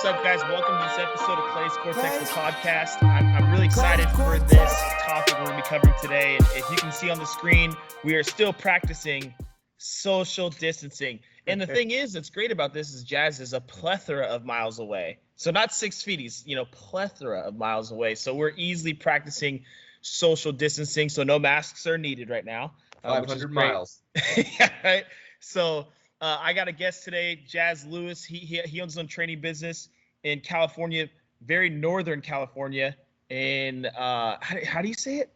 what's up, guys? Welcome to this episode of Clay's Cortex, the podcast. I'm really excited for this topic we're going to be covering today. And if you can see on the screen, we are still practicing social distancing. And the thing is, that's great about this is Jazz is a plethora of miles away. So not 6 feet, he's, plethora of miles away. So we're easily practicing social distancing. So no masks are needed right now. 500 miles. Yeah, right. So I got a guest today, Jazz Lewis. He owns his own training business in California, very northern California. And how do you say it?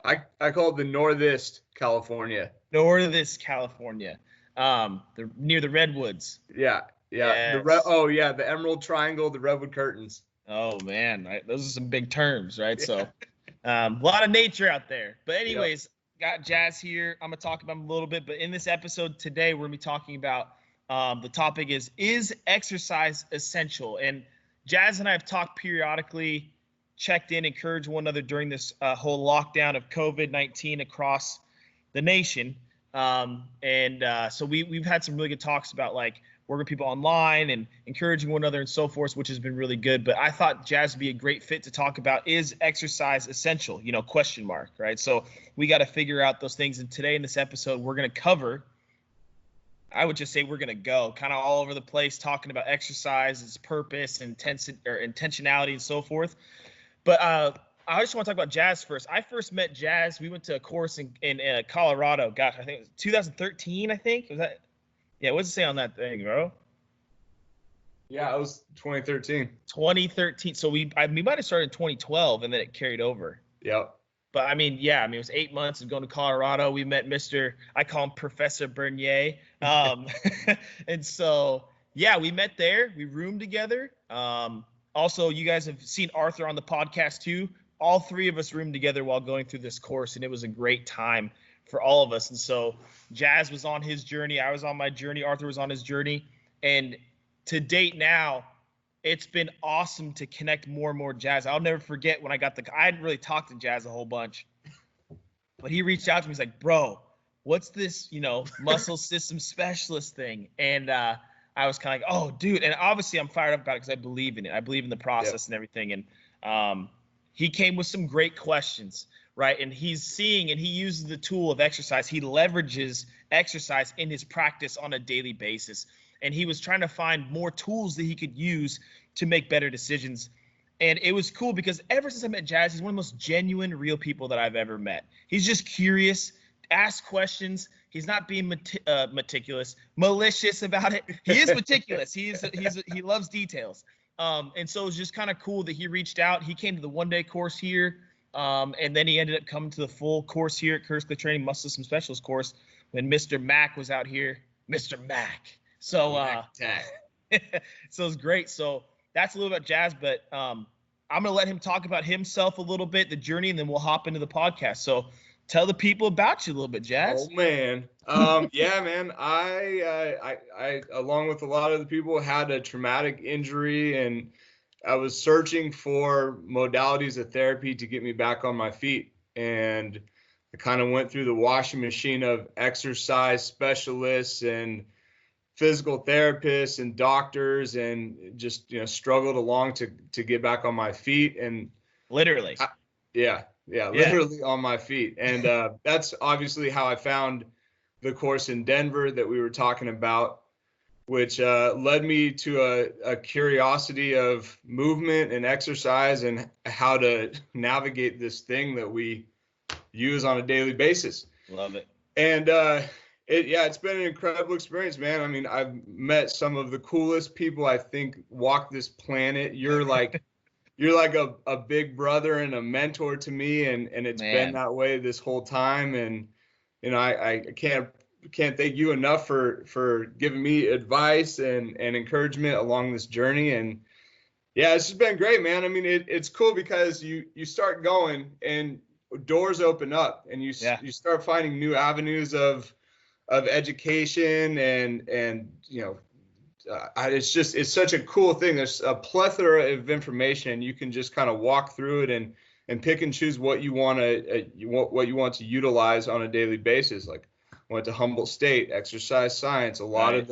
I call it the Northest California. Northest California. Near the redwoods. Yeah. Yes. The Emerald Triangle, the Redwood Curtains. Oh man, right? Those are some big terms, right? Yeah. So a lot of nature out there. But anyways, got Jazz here. I'm gonna talk about him a little bit, but in this episode today, we're gonna be talking about the topic is exercise essential? And Jazz and I have talked periodically, checked in, encouraged one another during this whole lockdown of COVID-19 across the nation. So we've had some really good talks about like working with people online and encouraging one another and so forth, which has been really good. But I thought Jazz would be a great fit to talk about, is exercise essential? Question mark, right? So we got to figure out those things. And today in this episode, we're going to cover, I would just say we're going to go kind of all over the place talking about exercise, its purpose, intentionality and so forth. But I just want to talk about Jazz first. I first met Jazz. We went to a course in Colorado. Gosh, I think it was 2013, I think. Was that? Yeah, what's it say on that thing, bro? Yeah, it was 2013. 2013. So we might have started in 2012 and then it carried over. Yep. But it was 8 months of going to Colorado. We met I call him Professor Bernier. And so, yeah, we met there. We roomed together. Also, you guys have seen Arthur on the podcast too. All three of us roomed together while going through this course, and it was a great time for all of us. And so Jazz was on his journey. I was on my journey. Arthur was on his journey. And to date now, it's been awesome to connect more and more Jazz. I'll never forget when I hadn't really talked to Jazz a whole bunch, but he reached out to me. He's like, bro, what's this, muscle system specialist thing? And I was kind of like, oh, dude. And obviously I'm fired up about it because I believe in it. I believe in the process and everything. And he came with some great questions. Right. And he's seeing and he uses the tool of exercise. He leverages exercise in his practice on a daily basis. And he was trying to find more tools that he could use to make better decisions. And it was cool because ever since I met Jazz, he's one of the most genuine, real people that I've ever met. He's just curious, asks questions. He's not being malicious about it. He is meticulous. He loves details. And so it was just kind of cool that he reached out. He came to the one-day course here. And then he ended up coming to the full course here at Curtis Clay Training Muscle System Specialist course when Mr. Mac was out here. Mr. Mac. So so it was great. So that's a little bit Jazz, but I'm gonna let him talk about himself a little bit, the journey, and then we'll hop into the podcast. So tell the people about you a little bit, Jazz. Oh man. Yeah, man. I along with a lot of the people had a traumatic injury, and I was searching for modalities of therapy to get me back on my feet. And I kind of went through the washing machine of exercise specialists and physical therapists and doctors, and just, struggled along to get back on my feet. And literally. Literally on my feet. And that's obviously how I found the course in Denver that we were talking about, which led me to a curiosity of movement and exercise and how to navigate this thing that we use on a daily basis. Love it. And it's been an incredible experience, man. I mean, I've met some of the coolest people I think walk this planet. You're like a big brother and a mentor to me, and it's been that way this whole time. And I can't thank you enough for giving me advice and encouragement along this journey. And yeah, it's just been great, man. I mean, it's cool because you start going and doors open up, and you start finding new avenues of education, and it's such a cool thing. There's a plethora of information. You can just kind of walk through it and pick and choose what you want to utilize on a daily basis. Like, went to Humboldt State, exercise science. A lot of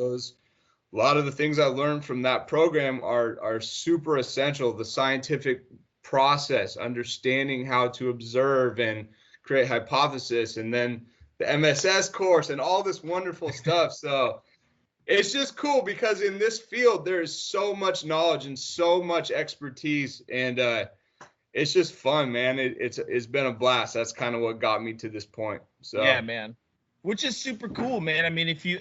a lot of the things I learned from that program are super essential. The scientific process, understanding how to observe and create hypothesis, and then the MSS course and all this wonderful stuff. So it's just cool because in this field, there is so much knowledge and so much expertise, and it's just fun, man. It's been a blast. That's kind of what got me to this point. So yeah, man. Which is super cool, man. I mean, if you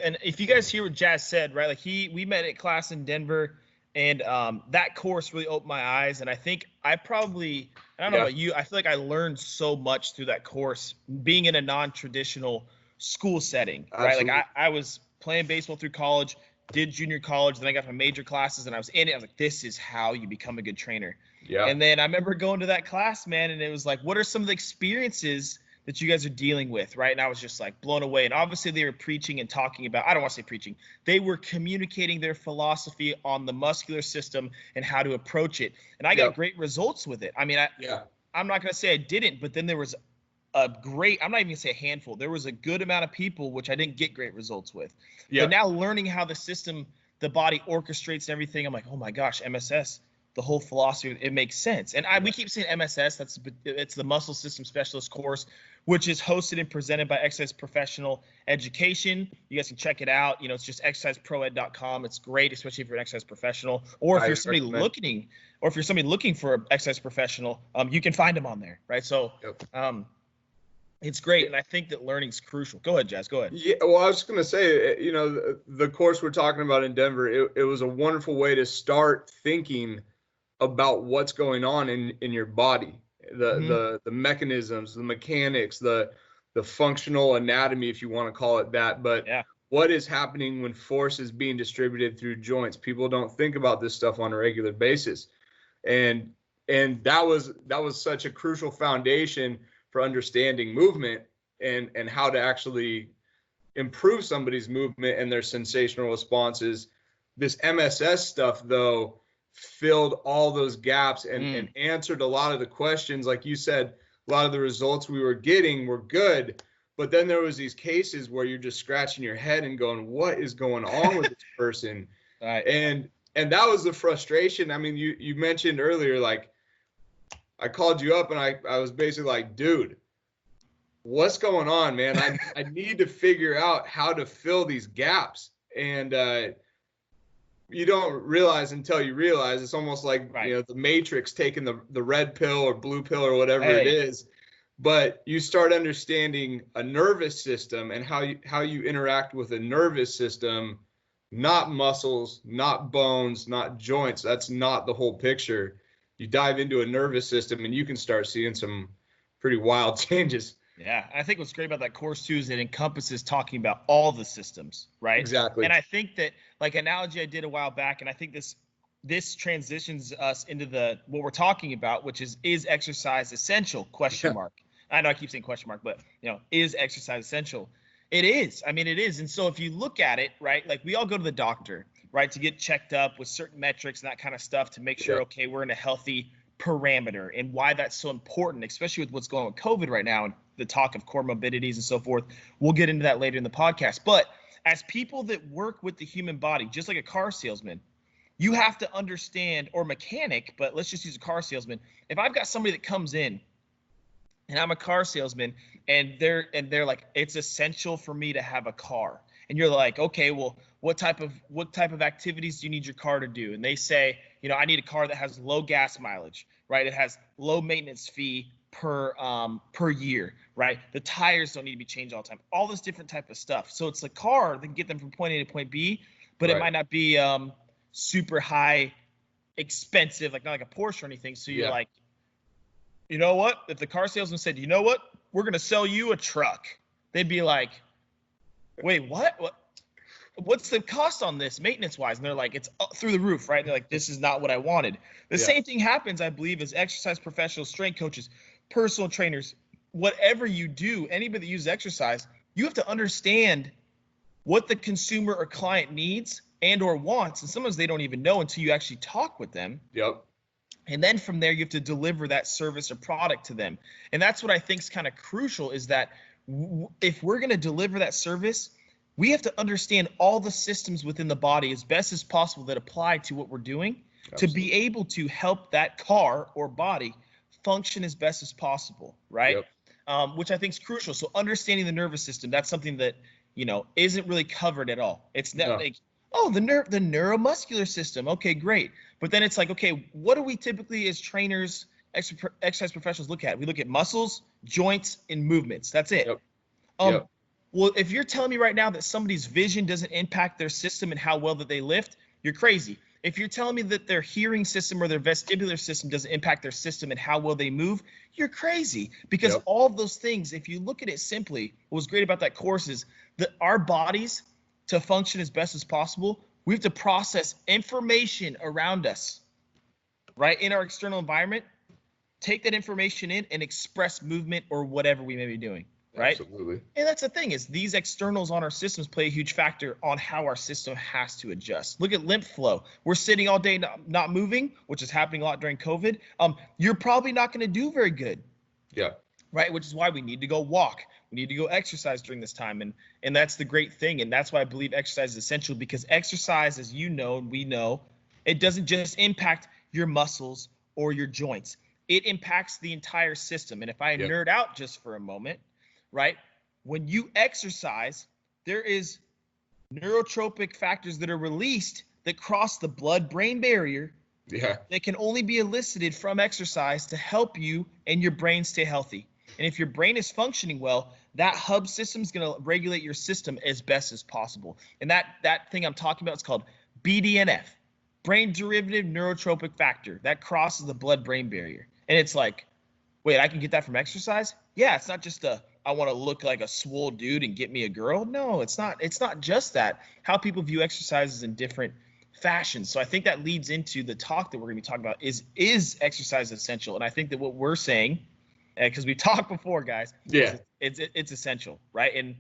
guys hear what Jazz said, right? Like we met at class in Denver, and that course really opened my eyes. And I think I don't know about you, I feel like I learned so much through that course, being in a non-traditional school setting, right? Absolutely. Like I was playing baseball through college, did junior college, then I got my major classes, and I was in it. I was like, this is how you become a good trainer. Yeah. And then I remember going to that class, man, and it was like, what are some of the experiences that you guys are dealing with, right? And I was just like blown away. And obviously they were preaching and talking about, I don't want to say preaching, they were communicating their philosophy on the muscular system and how to approach it. And I got great results with it. I mean, I'm not going to say I didn't, but then there was I'm not even going to say a handful. There was a good amount of people which I didn't get great results with. But now learning how the system, the body orchestrates and everything, I'm like, oh my gosh, MSS, the whole philosophy, it makes sense. And we keep saying MSS, it's the Muscle System Specialist course, which is hosted and presented by Exercise Professional Education. You guys can check it out. You know, it's just exerciseproed.com. It's great, especially if you're an exercise professional, or if you're somebody looking for an exercise professional, you can find them on there, right? So, it's great, and I think that learning's crucial. Go ahead, Jazz. Go ahead. Yeah, well, I was just going to say, you know, the course we're talking about in Denver, it was a wonderful way to start thinking about what's going on in your body, the mechanisms, the mechanics, the functional anatomy, if you want to call it that. But what is happening when force is being distributed through joints? People don't think about this stuff on a regular basis, and that was such a crucial foundation for understanding movement and how to actually improve somebody's movement and their sensational responses. This MSS stuff, though, filled all those gaps and answered a lot of the questions. Like you said, a lot of the results we were getting were good, but then there was these cases where you're just scratching your head and going, what is going on with this person? Right. And that was the frustration. I mean, you mentioned earlier, like, I called you up and I was basically like, dude, what's going on, man? I need to figure out how to fill these gaps. And you don't realize until you realize. It's almost like, you know, the Matrix taking the red pill or blue pill or whatever it is. But you start understanding a nervous system and how you interact with a nervous system, not muscles, not bones, not joints. That's not the whole picture. You dive into a nervous system and you can start seeing some pretty wild changes. Yeah, I think what's great about that course too is it encompasses talking about all the systems, right? Exactly. And I think that, like, analogy I did a while back, and I think this transitions us into what we're talking about, which is exercise essential? ? I know I keep saying question mark, but you know, is exercise essential? It is. I mean, it is. And so if you look at it, right, like we all go to the doctor, right, to get checked up with certain metrics and that kind of stuff to make sure, okay, we're in a healthy parameter, and why that's so important, especially with what's going on with COVID right now and the talk of core morbidities and so forth. We'll get into that later in the podcast. But as people that work with the human body, just like a car salesman, you have to understand, or mechanic, but let's just use a car salesman. If I've got somebody that comes in and I'm a car salesman and they're like, it's essential for me to have a car. And you're like, okay, well, what type of activities do you need your car to do? And they say, you know, I need a car that has low gas mileage, right? It has low maintenance fee per year, right? The tires don't need to be changed all the time. All this different type of stuff. So it's a car that can get them from point A to point B, but it might not be super high expensive, like not like a Porsche or anything. So you're like, you know what? If the car salesman said, you know what, we're going to sell you a truck, they'd be like, wait, what? What's the cost on this maintenance wise? And they're like, it's through the roof, right? And they're like, this is not what I wanted. The same thing happens, I believe, as exercise professionals, strength coaches, personal trainers, whatever you do, anybody that uses exercise, you have to understand what the consumer or client needs and or wants. And sometimes they don't even know until you actually talk with them. Yep. And then from there, you have to deliver that service or product to them. And that's what I think is kind of crucial, is that if we're going to deliver that service, we have to understand all the systems within the body as best as possible that apply to what we're doing. Absolutely. To be able to help that car or body function as best as possible, right? Yep. Which I think is crucial. So understanding the nervous system, that's something that, you know, isn't really covered at all. It's not like, oh, the neuromuscular system. Okay, great. But then it's like, okay, what do we typically as trainers, exercise professionals look at? We look at muscles, joints, and movements. That's it. Yep. Well, if you're telling me right now that somebody's vision doesn't impact their system and how well that they lift, you're crazy. If you're telling me that their hearing system or their vestibular system doesn't impact their system and how well they move, you're crazy. Because all of those things, if you look at it simply, what was great about that course is that our bodies, to function as best as possible, we have to process information around us, right, in our external environment, take that information in and express movement or whatever we may be doing. Right? Absolutely. And that's the thing is these externals on our systems play a huge factor on how our system has to adjust. Look at lymph flow. We're sitting all day not moving, which is happening a lot during COVID. You're probably not going to do very good. Yeah. Right? Which is why we need to go walk. We need to go exercise during this time. And that's the great thing. And that's why I believe exercise is essential, because exercise, as you know, and we know, it doesn't just impact your muscles or your joints. It impacts the entire system. And if I nerd out just for a moment, right? When you exercise, there is neurotropic factors that are released that cross the blood-brain barrier that can only be elicited from exercise to help you and your brain stay healthy. And if your brain is functioning well, that hub system is going to regulate your system as best as possible. And that thing I'm talking about is called BDNF, brain derivative neurotropic factor, that crosses the blood-brain barrier. And it's like, wait, I can get that from exercise? Yeah, it's not just I want to look like a swole dude and get me a girl. No, it's not just that. How people view exercise is in different fashions. So I think that leads into the talk that we're going to be talking about is exercise essential? And I think that what we're saying, because we talked before, guys, it's essential, right? And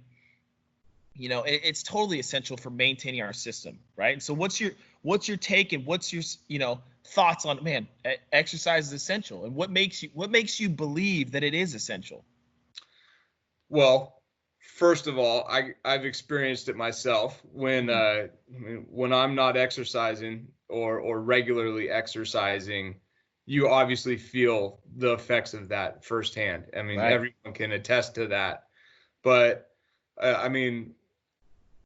you know, it's totally essential for maintaining our system, right? And so what's your take and what's your, you know, thoughts on, man, exercise is essential, and what makes you believe that it is essential? Well, first of all, I've experienced it myself when I'm not exercising or regularly exercising, you obviously feel the effects of that firsthand. I mean, everyone can attest to that. But I mean,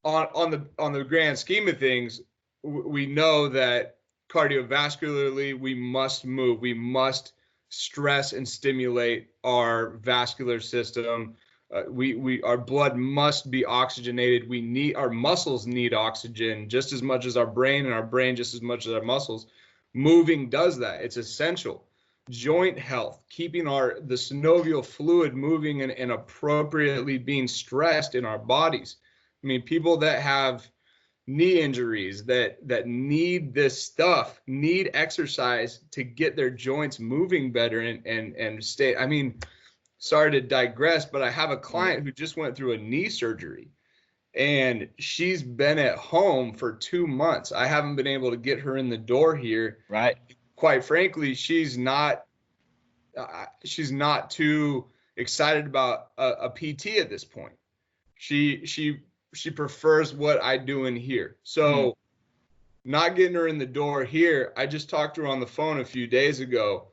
on the grand scheme of things, we know that cardiovascularly we must move. We must stress and stimulate our vascular system. Our blood must be oxygenated. Our muscles need oxygen just as much as our brain, and our brain just as much as our muscles. Moving does that. It's essential. Joint health, keeping the synovial fluid moving and appropriately being stressed in our bodies. I mean, people that have knee injuries that need this stuff need exercise to get their joints moving better and stay. I mean, sorry to digress, but I have a client who just went through a knee surgery, and she's been at home for 2 months. I haven't been able to get her in the door here. Right. Quite frankly, she's not too excited about a PT at this point. She prefers what I do in here. So not getting her in the door here, I just talked to her on the phone a few days ago.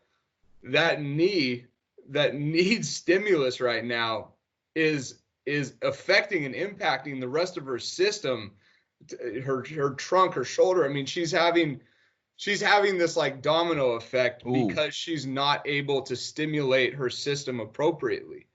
That knee that needs stimulus right now is affecting and impacting the rest of her system, her trunk, her shoulder. I mean, she's having this like domino effect because she's not able to stimulate her system appropriately.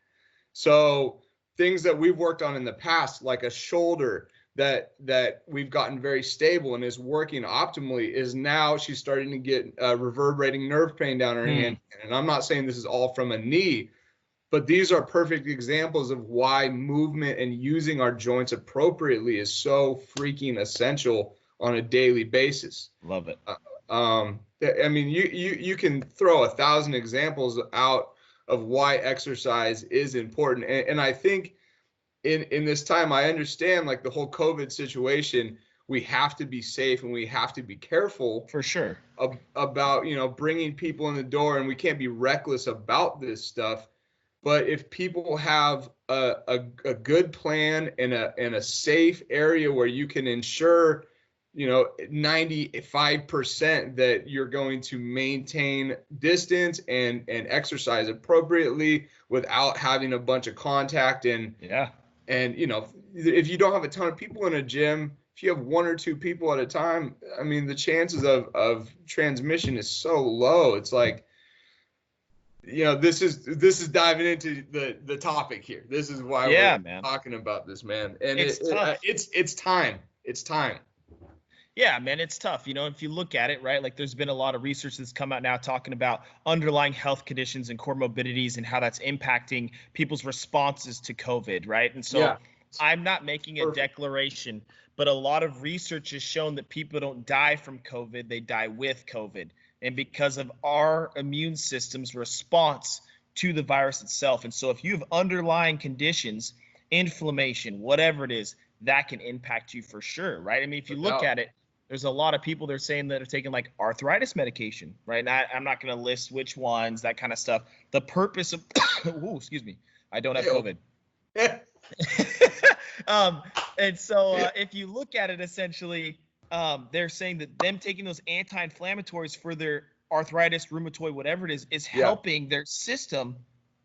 So things that we've worked on in the past, like a shoulder that we've gotten very stable and is working optimally, is now she's starting to get reverberating nerve pain down her hand. And I'm not saying this is all from a knee, but these are perfect examples of why movement and using our joints appropriately is so freaking essential on a daily basis. Love it. I mean, you can throw 1,000 examples out of why exercise is important. And I think in this time, I understand like the whole COVID situation, we have to be safe and we have to be careful for sure about, you know, bringing people in the door, and we can't be reckless about this stuff. But if people have a good plan and a safe area where you can ensure, 95% that you're going to maintain distance and exercise appropriately without having a bunch of contact and if you don't have a ton of people in a gym, if you have one or two people at a time, I mean, the chances of transmission is so low. It's like, this is diving into the topic here. This is why we're talking about this, man. And it's time. It's time. Yeah, man, it's tough. If you look at it, right, like there's been a lot of research that's come out now talking about underlying health conditions and comorbidities and how that's impacting people's responses to COVID, right? And so I'm not making a declaration, but a lot of research has shown that people don't die from COVID, they die with COVID. And because of our immune system's response to the virus itself. And so if you have underlying conditions, inflammation, whatever it is, that can impact you for sure, right? I mean, if you look at it, there's a lot of people they're saying that are taking like arthritis medication, right? And I'm not going to list which ones, that kind of stuff. The purpose of, excuse me, I don't have COVID. And so if you look at it, essentially, they're saying that them taking those anti-inflammatories for their arthritis, rheumatoid, whatever it is helping their system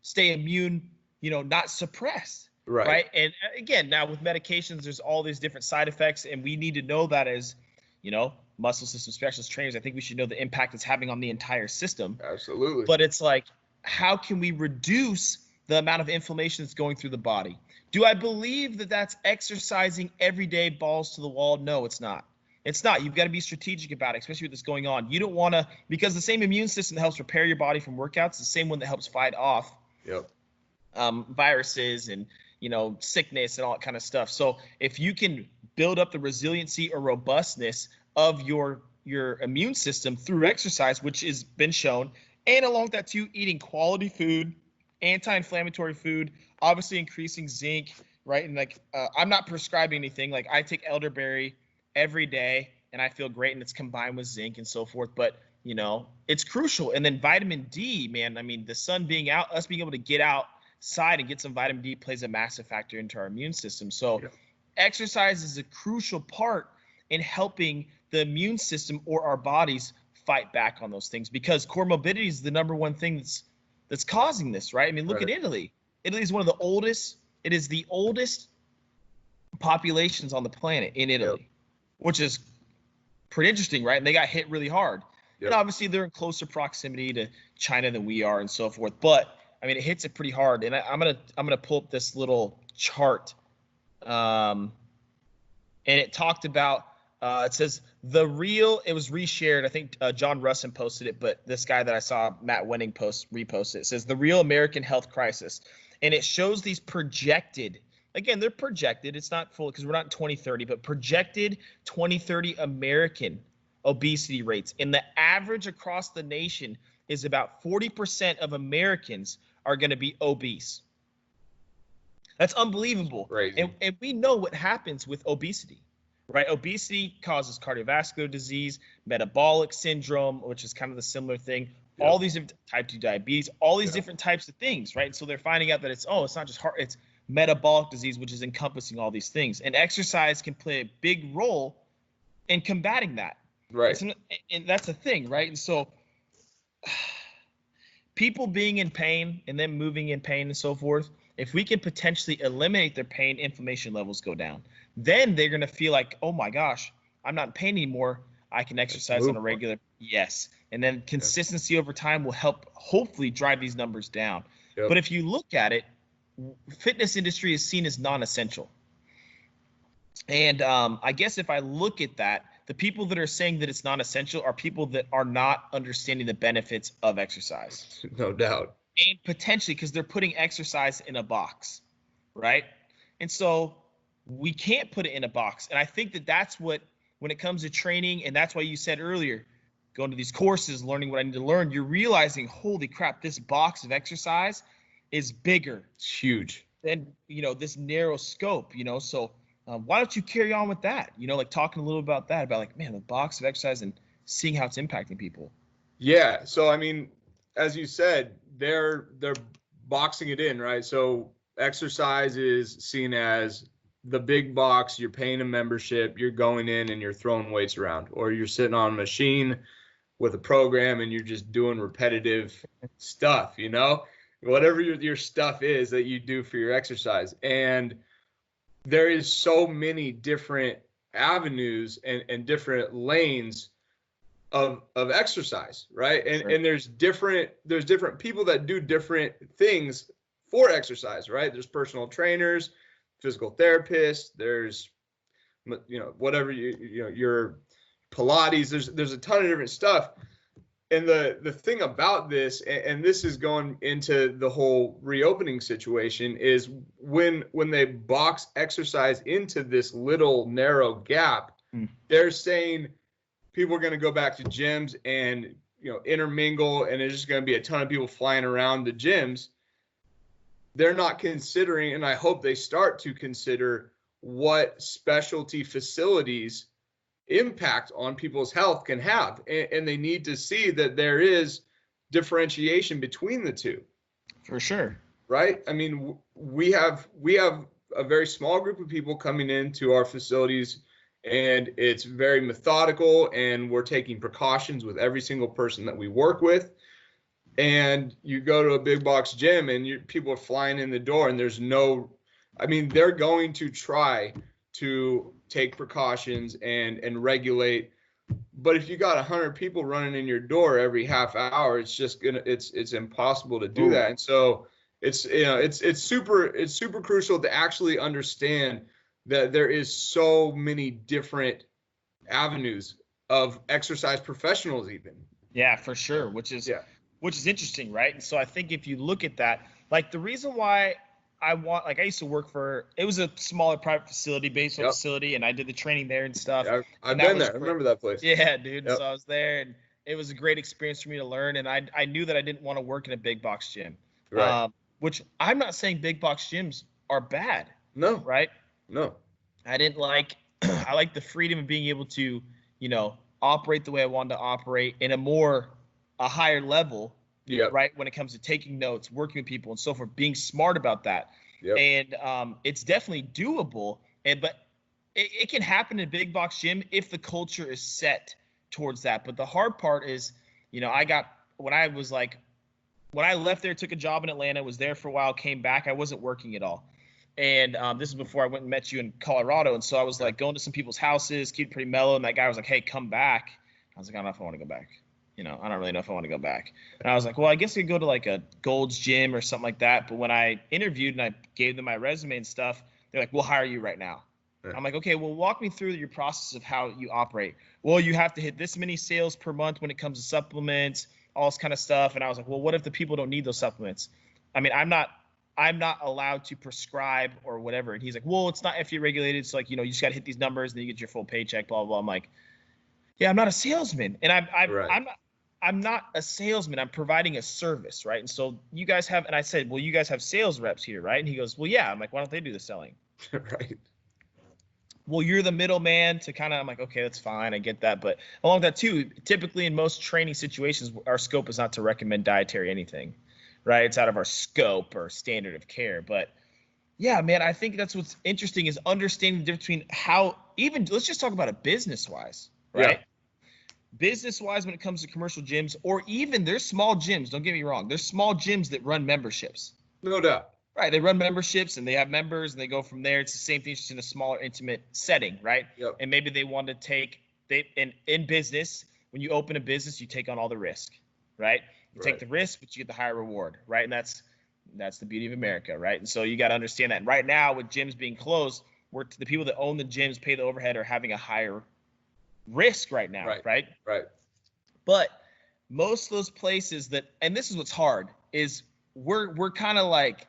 stay immune, not suppressed. Right. And again, now with medications, there's all these different side effects, and we need to know that as, muscle system specialist trainers. I think we should know the impact it's having on the entire system. Absolutely. But it's like, how can we reduce the amount of inflammation that's going through the body? Do I believe that that's exercising every day, balls to the wall? No, it's not. It's not. You've got to be strategic about it, especially with this going on. You don't want to, because the same immune system that helps repair your body from workouts, the same one that helps fight off viruses and, sickness and all that kind of stuff. So if you can build up the resiliency or robustness of your immune system through exercise, which has been shown, and along with that too, eating quality food, anti-inflammatory food, obviously increasing zinc, right? And like, I'm not prescribing anything. Like I take elderberry every day and I feel great, and it's combined with zinc and so forth. But, it's crucial. And then vitamin D, man, I mean, the sun being out, us being able to get outside and get some vitamin D plays a massive factor into our immune system. So exercise is a crucial part in helping the immune system or our bodies fight back on those things, because comorbidity is the number one thing that's causing this, right? I mean, look at Italy. Italy is one of the oldest. It is the oldest populations on the planet in Italy, which is pretty interesting, right? And they got hit really hard. And obviously they're in closer proximity to China than we are and so forth. But I mean, it hits it pretty hard. And I'm gonna pull up this little chart, and it talked about. It says it was reshared. I think John Russin posted it, but this guy that I saw, Matt Wenning, reposted it. It says the real American health crisis, and it shows these projected. Again, they're projected. It's not full because we're not in 2030, but projected 2030 American obesity rates. And the average across the nation is about 40% of Americans are going to be obese. That's unbelievable. Crazy. And we know what happens with obesity, right? Obesity causes cardiovascular disease, metabolic syndrome, which is kind of the similar thing. All these different type 2 diabetes, all these different types of things, right? So they're finding out that it's not just heart, it's metabolic disease, which is encompassing all these things. And exercise can play a big role in combating that. Right. And that's the thing, right? And so people being in pain and then moving in pain and so forth, if we can potentially eliminate their pain, inflammation levels go down. Then they're going to feel like, oh my gosh, I'm not in pain anymore. I can exercise on a regular. Yes. And then consistency over time will help hopefully drive these numbers down. But if you look at it, fitness industry is seen as non-essential. And I guess if I look at that, the people that are saying that it's non-essential are people that are not understanding the benefits of exercise. No doubt. And potentially because they're putting exercise in a box, right? And so we can't put it in a box. And I think that that's what, when it comes to training, and that's why you said earlier, going to these courses, learning what I need to learn, you're realizing, holy crap, this box of exercise is bigger. It's huge. Than, this narrow scope, so why don't you carry on with that? Like talking a little about that, about like, man, the box of exercise and seeing how it's impacting people. Yeah. So, I mean, as you said, they're boxing it in, right? So exercise is seen as the big box. You're paying a membership, you're going in and you're throwing weights around, or you're sitting on a machine with a program and you're just doing repetitive stuff, whatever your stuff is that you do for your exercise. And there is so many different avenues and different lanes of exercise, right? And Sure. and there's different people that do different things for exercise, right? There's personal trainers, physical therapists, there's whatever your Pilates, there's a ton of different stuff. And the thing about this, and this is going into the whole reopening situation, is when they box exercise into this little narrow gap, they're saying people are going to go back to gyms and intermingle, and there's just going to be a ton of people flying around the gyms. They're not considering, and I hope they start to consider, what specialty facilities impact on people's health can have, and they need to see that there is differentiation between the two. For sure. Right? I mean, we have a very small group of people coming into our facilities, and it's very methodical, and we're taking precautions with every single person that we work with. And you go to a big box gym and people are flying in the door, and they're going to try to take precautions and regulate. But if you got 100 people running in your door every half hour, it's impossible to do that. And so it's super crucial to actually understand that there is so many different avenues of exercise professionals even. Yeah, for sure. Which is interesting, right? And so I think if you look at that, like the reason why I used to work it was a smaller private facility, baseball facility, and I did the training there and stuff. Yeah, I've been there. I remember that place. Yeah, dude. Yep. So I was there, and it was a great experience for me to learn. And I knew that I didn't want to work in a big box gym. Right. Which I'm not saying big box gyms are bad. No. Right? No. I didn't like I like the freedom of being able to, operate the way I wanted to operate in a higher level. Yep. Right, when it comes to taking notes, working with people and so forth, being smart about that. Yep. And it's definitely doable. But it can happen in a big box gym if the culture is set towards that. But the hard part is, when I left there, took a job in Atlanta, was there for a while, came back, I wasn't working at all. And this is before I went and met you in Colorado. And so I was like going to some people's houses, keep it pretty mellow. And that guy was like, hey, come back. I was like, I don't know if I want to go back. I don't really know if I want to go back. And I was like, well, I guess I could go to like a Gold's Gym or something like that. But when I interviewed and I gave them my resume and stuff, they're like, we'll hire you right now. Yeah. I'm like, okay, well, walk me through your process of how you operate. Well, you have to hit this many sales per month when it comes to supplements, all this kind of stuff. And I was like, well, what if the people don't need those supplements? I mean, I'm not allowed to prescribe or whatever. And he's like, well, it's not FDA regulated. So like, you just got to hit these numbers and then you get your full paycheck, blah, blah, blah. I'm like, yeah, I'm not a salesman. And I'm not a salesman. I'm providing a service, right? And so you guys have, and I said, well, you guys have sales reps here, right? And he goes, well, yeah. I'm like, why don't they do the selling? Right. Well, you're the middleman to I'm like, okay, that's fine. I get that. But along that too, typically in most training situations, our scope is not to recommend dietary anything, right? It's out of our scope or standard of care. But yeah, man, I think that's what's interesting is understanding the difference between let's just talk about it business-wise, right? Yeah. Business-wise, when it comes to commercial gyms, or even there's small gyms, don't get me wrong, there's small gyms that run memberships. No doubt. Right, they run memberships and they have members and they go from there. It's the same thing, just in a smaller, intimate setting, right? Yep. And maybe they want to in business, when you open a business, you take on all the risk, right? You take the risk, but you get the higher reward, right? And that's the beauty of America, right? And so you got to understand that. And right now, with gyms being closed, the people that own the gyms, pay the overhead, are having a higher risk right now, right? Right. But most of those places and this is what's hard, is we're kind of like,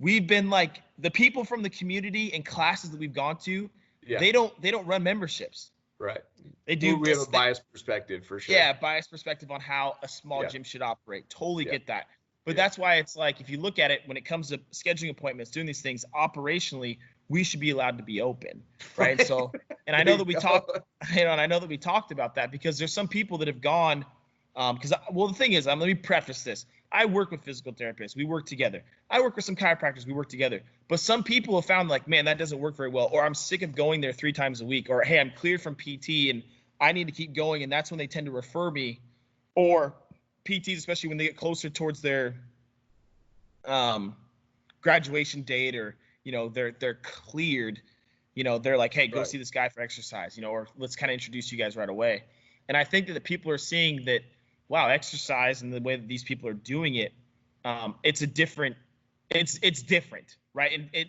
we've been like, the people from the community and classes that we've gone to, they don't run memberships. Right. They do. We have a biased perspective for sure. Yeah, biased perspective on how a small gym should operate. Totally get that. But that's why it's like, if you look at it, when it comes to scheduling appointments, doing these things operationally, we should be allowed to be open, right? So, and I know that we talked about that, because there's some people that have gone, the thing is, let me preface this. I work with physical therapists. We work together. I work with some chiropractors. We work together. But some people have found like, man, that doesn't work very well. Or I'm sick of going there 3 times a week. Or, hey, I'm cleared from PT and I need to keep going. And that's when they tend to refer me. Or PTs, especially when they get closer towards their graduation date, or, you know, they're cleared, you know, they're like, hey, go see this guy for exercise, you know, or let's kind of introduce you guys right away. And I think that the people are seeing that, wow, exercise and the way that these people are doing it, it's different, right?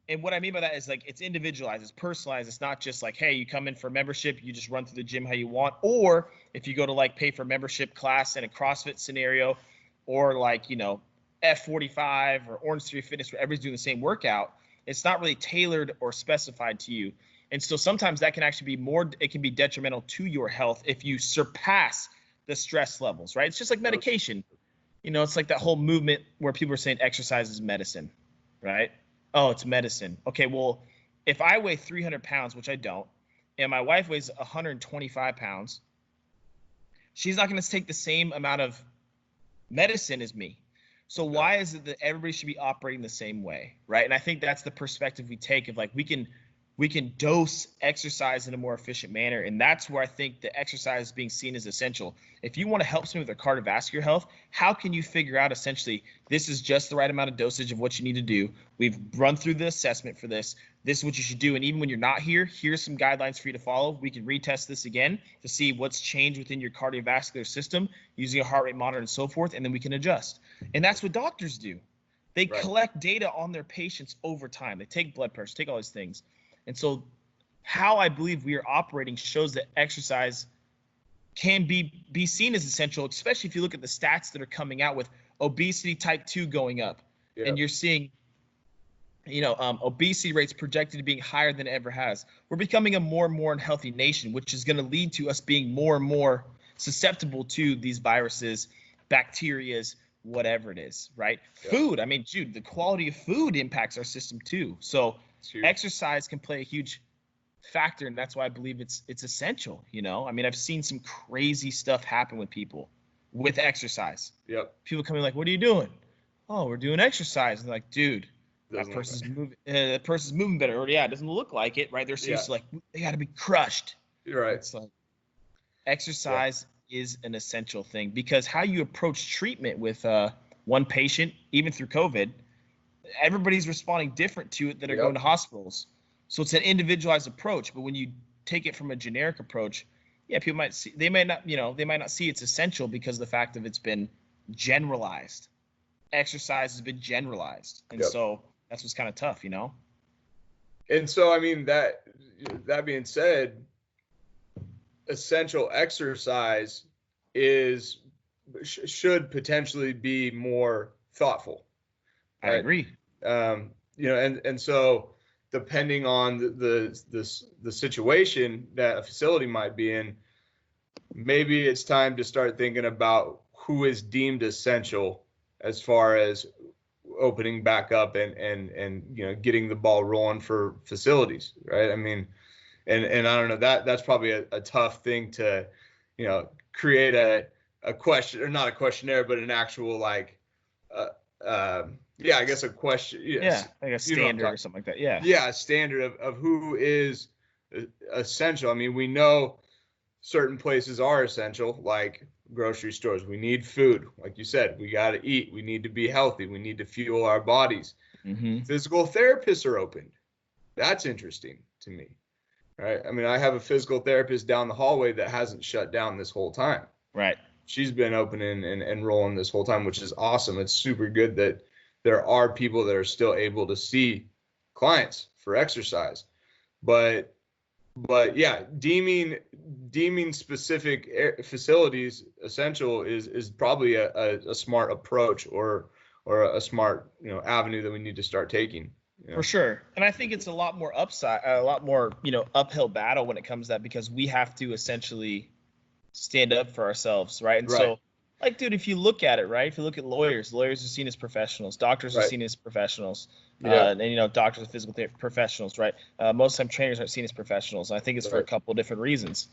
And what I mean by that is like it's individualized, it's personalized. It's not just like, hey, you come in for membership, you just run through the gym how you want. Or if you go to like pay for membership class in a CrossFit scenario, or like, you know, F45 or Orange Theory Fitness, where everybody's doing the same workout, it's not really tailored or specified to you. And so sometimes that can actually be it can be detrimental to your health if you surpass the stress levels, right? It's just like medication. You know, it's like that whole movement where people are saying exercise is medicine, right? Oh, it's medicine. Okay, well, if I weigh 300 pounds, which I don't, and my wife weighs 125 pounds, she's not going to take the same amount of medicine as me. So why is it that everybody should be operating the same way, right? And I think that's the perspective we take of like we can dose exercise in a more efficient manner. And that's where I think the exercise is being seen as essential. If you want to help someone with their cardiovascular health, how can you figure out essentially this is just the right amount of dosage of what you need to do? We've run through the assessment for this. This is what you should do. And even when you're not here, here's some guidelines for you to follow. We can retest this again to see what's changed within your cardiovascular system using a heart rate monitor and so forth, and then we can adjust. And that's what doctors do. They collect data on their patients over time. They take blood pressure, take all these things. And so how I believe we are operating shows that exercise can be seen as essential, especially if you look at the stats that are coming out with obesity type 2 going up. Yeah. And you're seeing, you know, obesity rates projected to being higher than it ever has. We're becoming a more and more unhealthy nation, which is going to lead to us being more and more susceptible to these viruses, bacterias, whatever it is, right? Yeah. Food. I mean, dude, the quality of food impacts our system too. So exercise can play a huge factor, and that's why I believe it's essential. You know, I mean, I've seen some crazy stuff happen with people with exercise. Yep. People coming like, "What are you doing?" "Oh, we're doing exercise." And like, dude, that person's moving. That person's moving better. Or yeah, it doesn't look like it, right? They're seriously like they got to be crushed. You're right. It's like exercise is an essential thing, because how you approach treatment with one patient, even through COVID, everybody's responding different to it that are going to hospitals. So it's an individualized approach. But when you take it from a generic approach, people might see, they might not see it's essential because of the fact that it's been generalized. Exercise has been generalized. And so that's what's kind of tough, you know? And so, I mean, that being said, essential exercise should potentially be more thoughtful. Right? I agree. You know, and so depending on the situation that a facility might be in, maybe it's time to start thinking about who is deemed essential as far as opening back up and you know, getting the ball rolling for facilities, right? I mean, and I don't know, that's probably a tough thing to, you know, create a question, or not a questionnaire, but an actual like I guess a question. Yes. Yeah, like a standard or something like that. Yeah. Yeah, a standard of who is essential. I mean, we know certain places are essential, like grocery stores. We need food. Like you said, we got to eat. We need to be healthy. We need to fuel our bodies. Mm-hmm. Physical therapists are open. That's interesting to me. Right. I mean, I have a physical therapist down the hallway that hasn't shut down this whole time. Right. She's been open and rolling this whole time, which is awesome. It's super good that there are people that are still able to see clients for exercise. But yeah, deeming specific facilities essential is probably a smart approach or a smart, you know, avenue that we need to start taking. Yeah. For sure. And I think it's a lot more you know, uphill battle when it comes to that, because we have to essentially stand up for ourselves, right? And so, like, dude, if you look at it, right, if you look at lawyers are seen as professionals, doctors are seen as professionals, and, you know, doctors are physical therapy professionals, right? Most of the time trainers aren't seen as professionals. And I think it's for a couple of different reasons.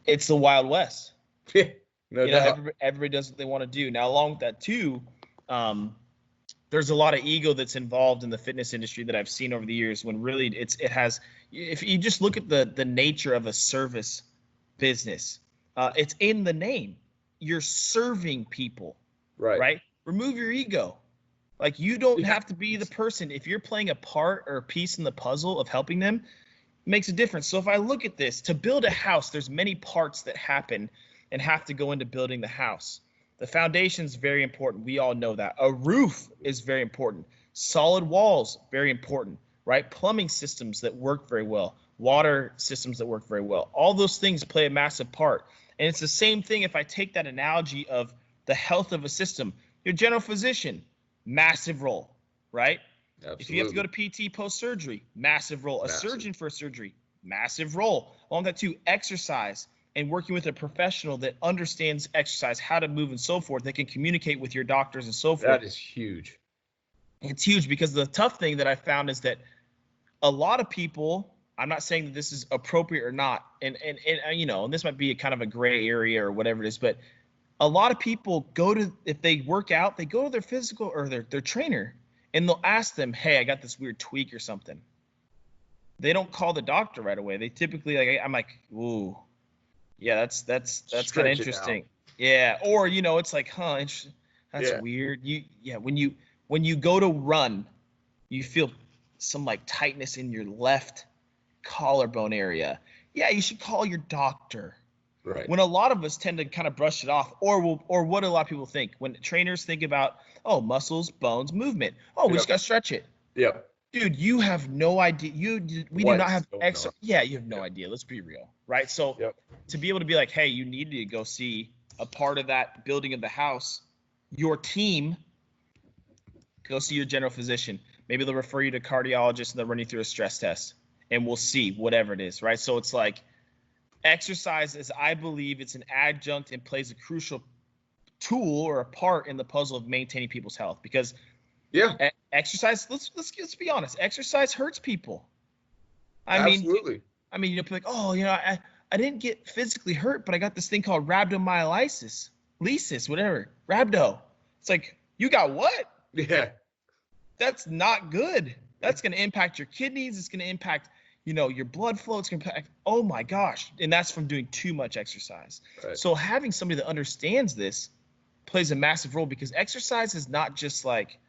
It's the Wild West. No doubt. Everybody does what they want to do. Now, along with that too, there's a lot of ego that's involved in the fitness industry that I've seen over the years. When really it has, if you just look at the nature of a service business, it's in the name. You're serving people, right? Remove your ego. Like, you don't have to be the person. If you're playing a part or a piece in the puzzle of helping them, it makes a difference. So if I look at this, to build a house, there's many parts that happen and have to go into building the house. The foundation is very important. We all know that. A roof is very important. Solid walls, very important, right? Plumbing systems that work very well. Water systems that work very well. All those things play a massive part. And it's the same thing if I take that analogy of the health of a system. Your general physician, massive role, right? Absolutely. If you have to go to PT post-surgery, massive role. A surgeon for surgery, massive role. Along with that too, exercise and working with a professional that understands exercise, how to move and so forth, that can communicate with your doctors and so forth. That is huge. It's huge, because the tough thing that I found is that a lot of people, I'm not saying that this is appropriate or not, and this might be a kind of a gray area or whatever it is, but a lot of people if they work out, they go to their physical or their trainer, and they'll ask them, hey, I got this weird tweak or something. They don't call the doctor right away. They typically, I'm like, ooh, yeah, that's kind of interesting. Yeah. Or, it's like, that's weird. When you go to run, you feel some like tightness in your left collarbone area. Yeah, you should call your doctor. Right. When a lot of us tend to kind of brush it off, or what do a lot of people think when trainers think about, muscles, bones, movement. We just got to stretch it. Yep. Dude, you have no idea. We do not have extra. Yeah, you have no idea. Let's be real, right? So to be able to be like, hey, you need to go see a part of that building of the house, your team, go see your general physician. Maybe they'll refer you to a cardiologist and they'll run you through a stress test, and we'll see whatever it is, right? So it's like, exercise is, I believe, it's an adjunct and plays a crucial tool or a part in the puzzle of maintaining people's health, because exercise, let's be honest, exercise hurts people. Absolutely. You'll be like, I didn't get physically hurt, but I got this thing called rhabdomyolysis, whatever, rhabdo. It's like, you got what? Yeah. That's not good. That's going to impact your kidneys. It's going to impact, your blood flow. It's going to impact, oh my gosh. And that's from doing too much exercise. Right. So having somebody that understands this plays a massive role, because exercise is not just like,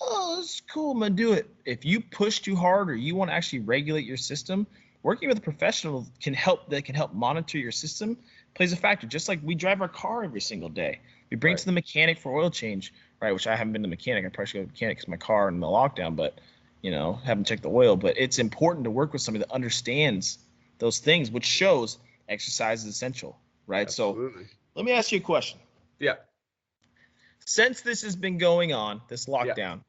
it's cool, I'm going to do it. If you push too hard or you want to actually regulate your system, working with a professional can help monitor your system, plays a factor. Just like we drive our car every single day. We bring it to the mechanic for oil change, right? Which I haven't been to the mechanic. I probably should go to the mechanic because my car in the lockdown, but haven't checked the oil. But it's important to work with somebody that understands those things, which shows exercise is essential, right? Absolutely. So let me ask you a question. Yeah. Since this has been going on, this lockdown,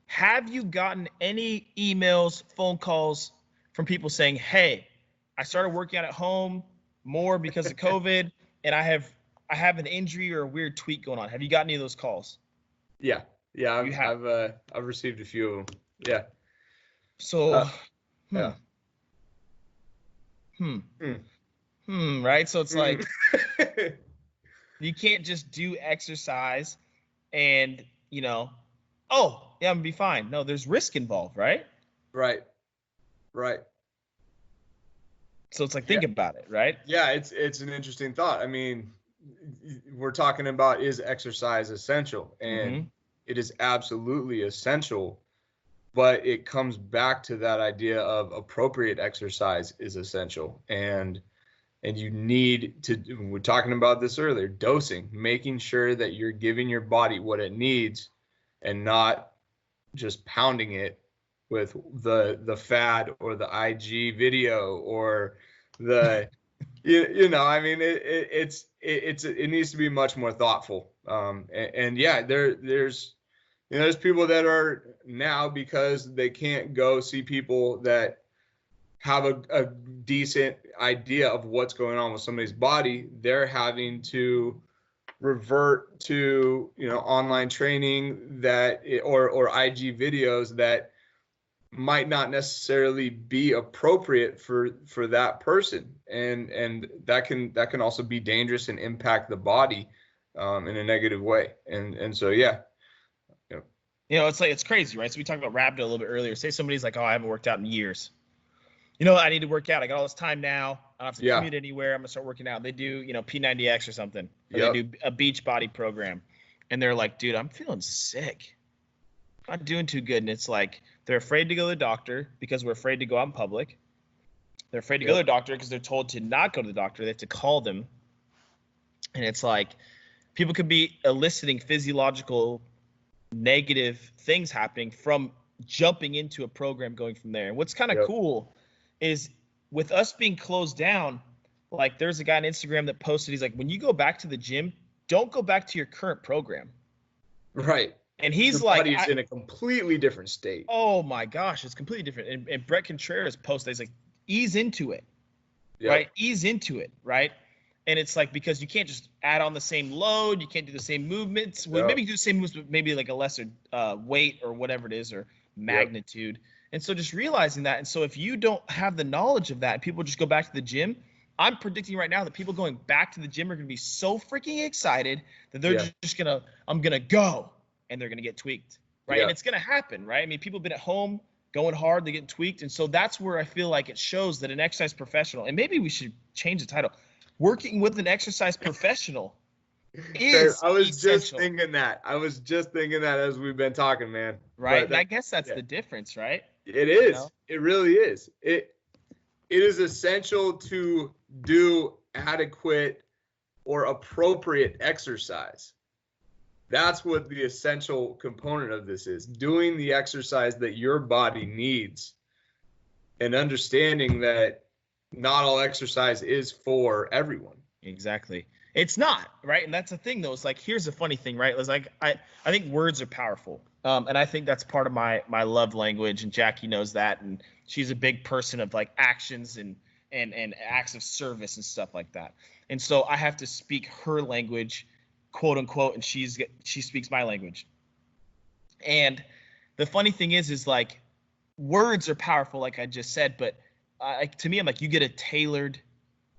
have you gotten any emails, phone calls from people saying, hey, I started working out at home more because of COVID, and I have an injury or a weird tweak going on? Have you got any of those calls? Yeah. I've received a few of them. Yeah. So, right? So it's like, you can't just do exercise and, I'm gonna be fine. No, there's risk involved, right? Right. So it's like, think about it, right? Yeah, it's an interesting thought. I mean, we're talking about, is exercise essential? And it is absolutely essential, but it comes back to that idea of appropriate exercise is essential. And you need to, we're talking about this earlier, dosing, making sure that you're giving your body what it needs and not just pounding it with the fad or the IG video or the, it needs to be much more thoughtful. There's people that are now, because they can't go see people that have a decent idea of what's going on with somebody's body, they're having to revert to online training or IG videos that might not necessarily be appropriate for that person, and that can also be dangerous and impact the body in a negative way. And so yeah. It's crazy, right? So we talked about Rhabdo a little bit earlier. Say somebody's like, oh, I haven't worked out in years. I need to work out. I got all this time now. I don't have to commute anywhere. I'm gonna start working out. They do, P90X or something. Or they do a beach body program, and they're like, dude, I'm feeling sick. I'm not doing too good. And it's like they're afraid to go to the doctor because we're afraid to go out in public. They're afraid to go to the doctor because they're told to not go to the doctor. They have to call them. And it's like people could be eliciting physiological negative things happening from jumping into a program going from there. And what's kind of cool is with us being closed down, like there's a guy on Instagram that posted, he's like, when you go back to the gym, don't go back to your current program. Right. And he's your body's in a completely different state. Oh my gosh, it's completely different. And Brett Contreras posted, he's like, ease into it, right? Ease into it, right? And it's like, because you can't just add on the same load, you can't do the same movements. Well, maybe you do the same movements, but maybe like a lesser weight or whatever it is, or magnitude. And so just realizing that. And so if you don't have the knowledge of that, people just go back to the gym. I'm predicting right now that people going back to the gym are going to be so freaking excited that they're just I'm going to go, and they're going to get tweaked, right? And it's going to happen, right? I mean, people have been at home going hard, they get tweaked. And so that's where I feel like it shows that an exercise professional, and maybe we should change the title, working with an exercise professional is I was essential. just thinking that. I was just thinking that as we've been talking, man. Right. And I guess that's the difference, right? It is. It really is. It is essential to do adequate or appropriate exercise. That's what the essential component of this is. Doing the exercise that your body needs, and understanding that not all exercise is for everyone. Exactly. It's not, right? And that's the thing, though. It's like, here's the funny thing, right? It's like, I think words are powerful. And I think that's part of my love language, and Jackie knows that. And she's a big person of like actions and acts of service and stuff like that. And so I have to speak her language, quote unquote, and she speaks my language. And the funny thing is like, words are powerful, like I just said, but to me, I'm like, you get a tailored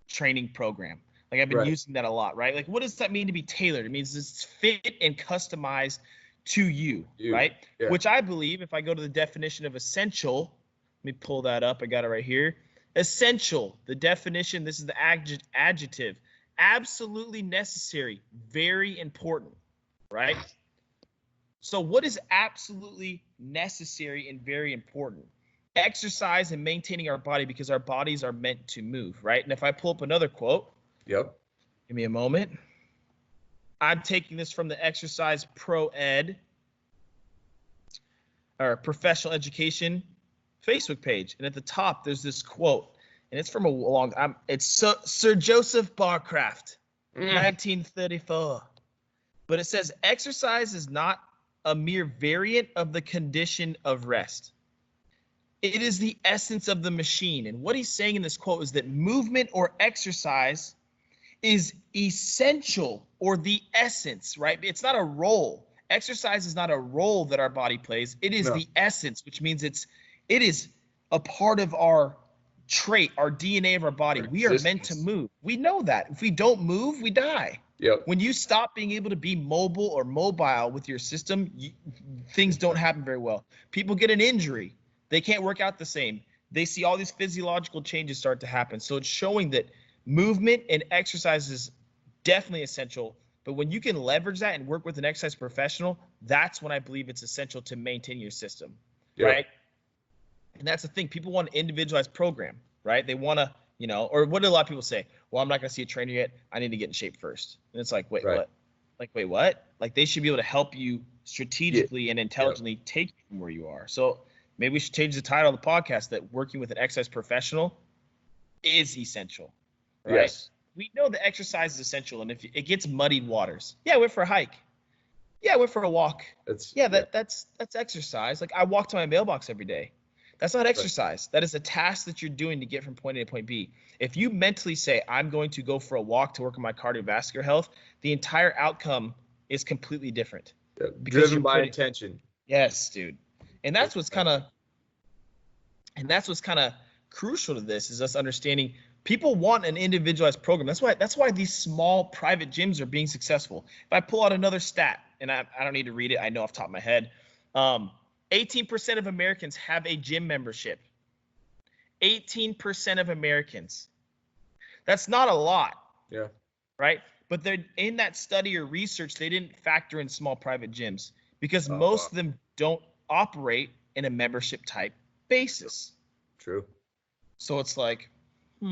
training program. Like I've been using that a lot, right? Like, what does that mean to be tailored? It means it's fit and customized to you, right? Yeah. Which I believe, if I go to the definition of essential, let me pull that up. I got it right here. Essential, the definition, this is the adjective, absolutely necessary, very important, right? So what is absolutely necessary and very important? Exercise and maintaining our body, because our bodies are meant to move, right? And if I pull up another quote, give me a moment. I'm taking this from the Exercise Pro Ed or Professional Education Facebook page, and at the top there's this quote, and it's from it's Sir Joseph Barcraft, 1934, but it says, exercise is not a mere variant of the condition of rest. It is the essence of the machine. And what he's saying in this quote is that movement or exercise is essential, or the essence, right? It's not a role. Exercise is not a role that our body plays. It is the essence, which means it is a part of our trait, our DNA of our body. We are meant to move. We know that. If we don't move, we die. When you stop being able to be mobile or mobile with your system, things don't happen very well. People get an injury. They can't work out the same. They see all these physiological changes start to happen. So it's showing that movement and exercise is definitely essential. But when you can leverage that and work with an exercise professional, that's when I believe it's essential to maintain your system, right? And that's the thing. People want an individualized program, right? They want to, or what do a lot of people say? Well, I'm not going to see a trainer yet. I need to get in shape first. And it's like, wait, what? Like, wait, what? Like, they should be able to help you strategically and intelligently take you from where you are. So maybe we should change the title of the podcast, that working with an exercise professional is essential, right? Yes. We know that exercise is essential, and if it gets muddied waters, I went for a hike. I went for a walk. That's exercise. Like, I walk to my mailbox every day. That's not exercise. That is a task that you're doing to get from point A to point B. If you mentally say, I'm going to go for a walk to work on my cardiovascular health, the entire outcome is completely different. Driven by intention. Yes, dude. And that's what's kind of And that's what's kind of crucial to this, is us understanding people want an individualized program. That's why these small private gyms are being successful. If I pull out another stat, and I don't need to read it, I know off the top of my head, 18% of Americans have a gym membership. 18% of Americans. That's not a lot. Yeah. Right? But they're in that study or research, they didn't factor in small private gyms because most of them don't operate in a membership type basis. True. So it's like, you're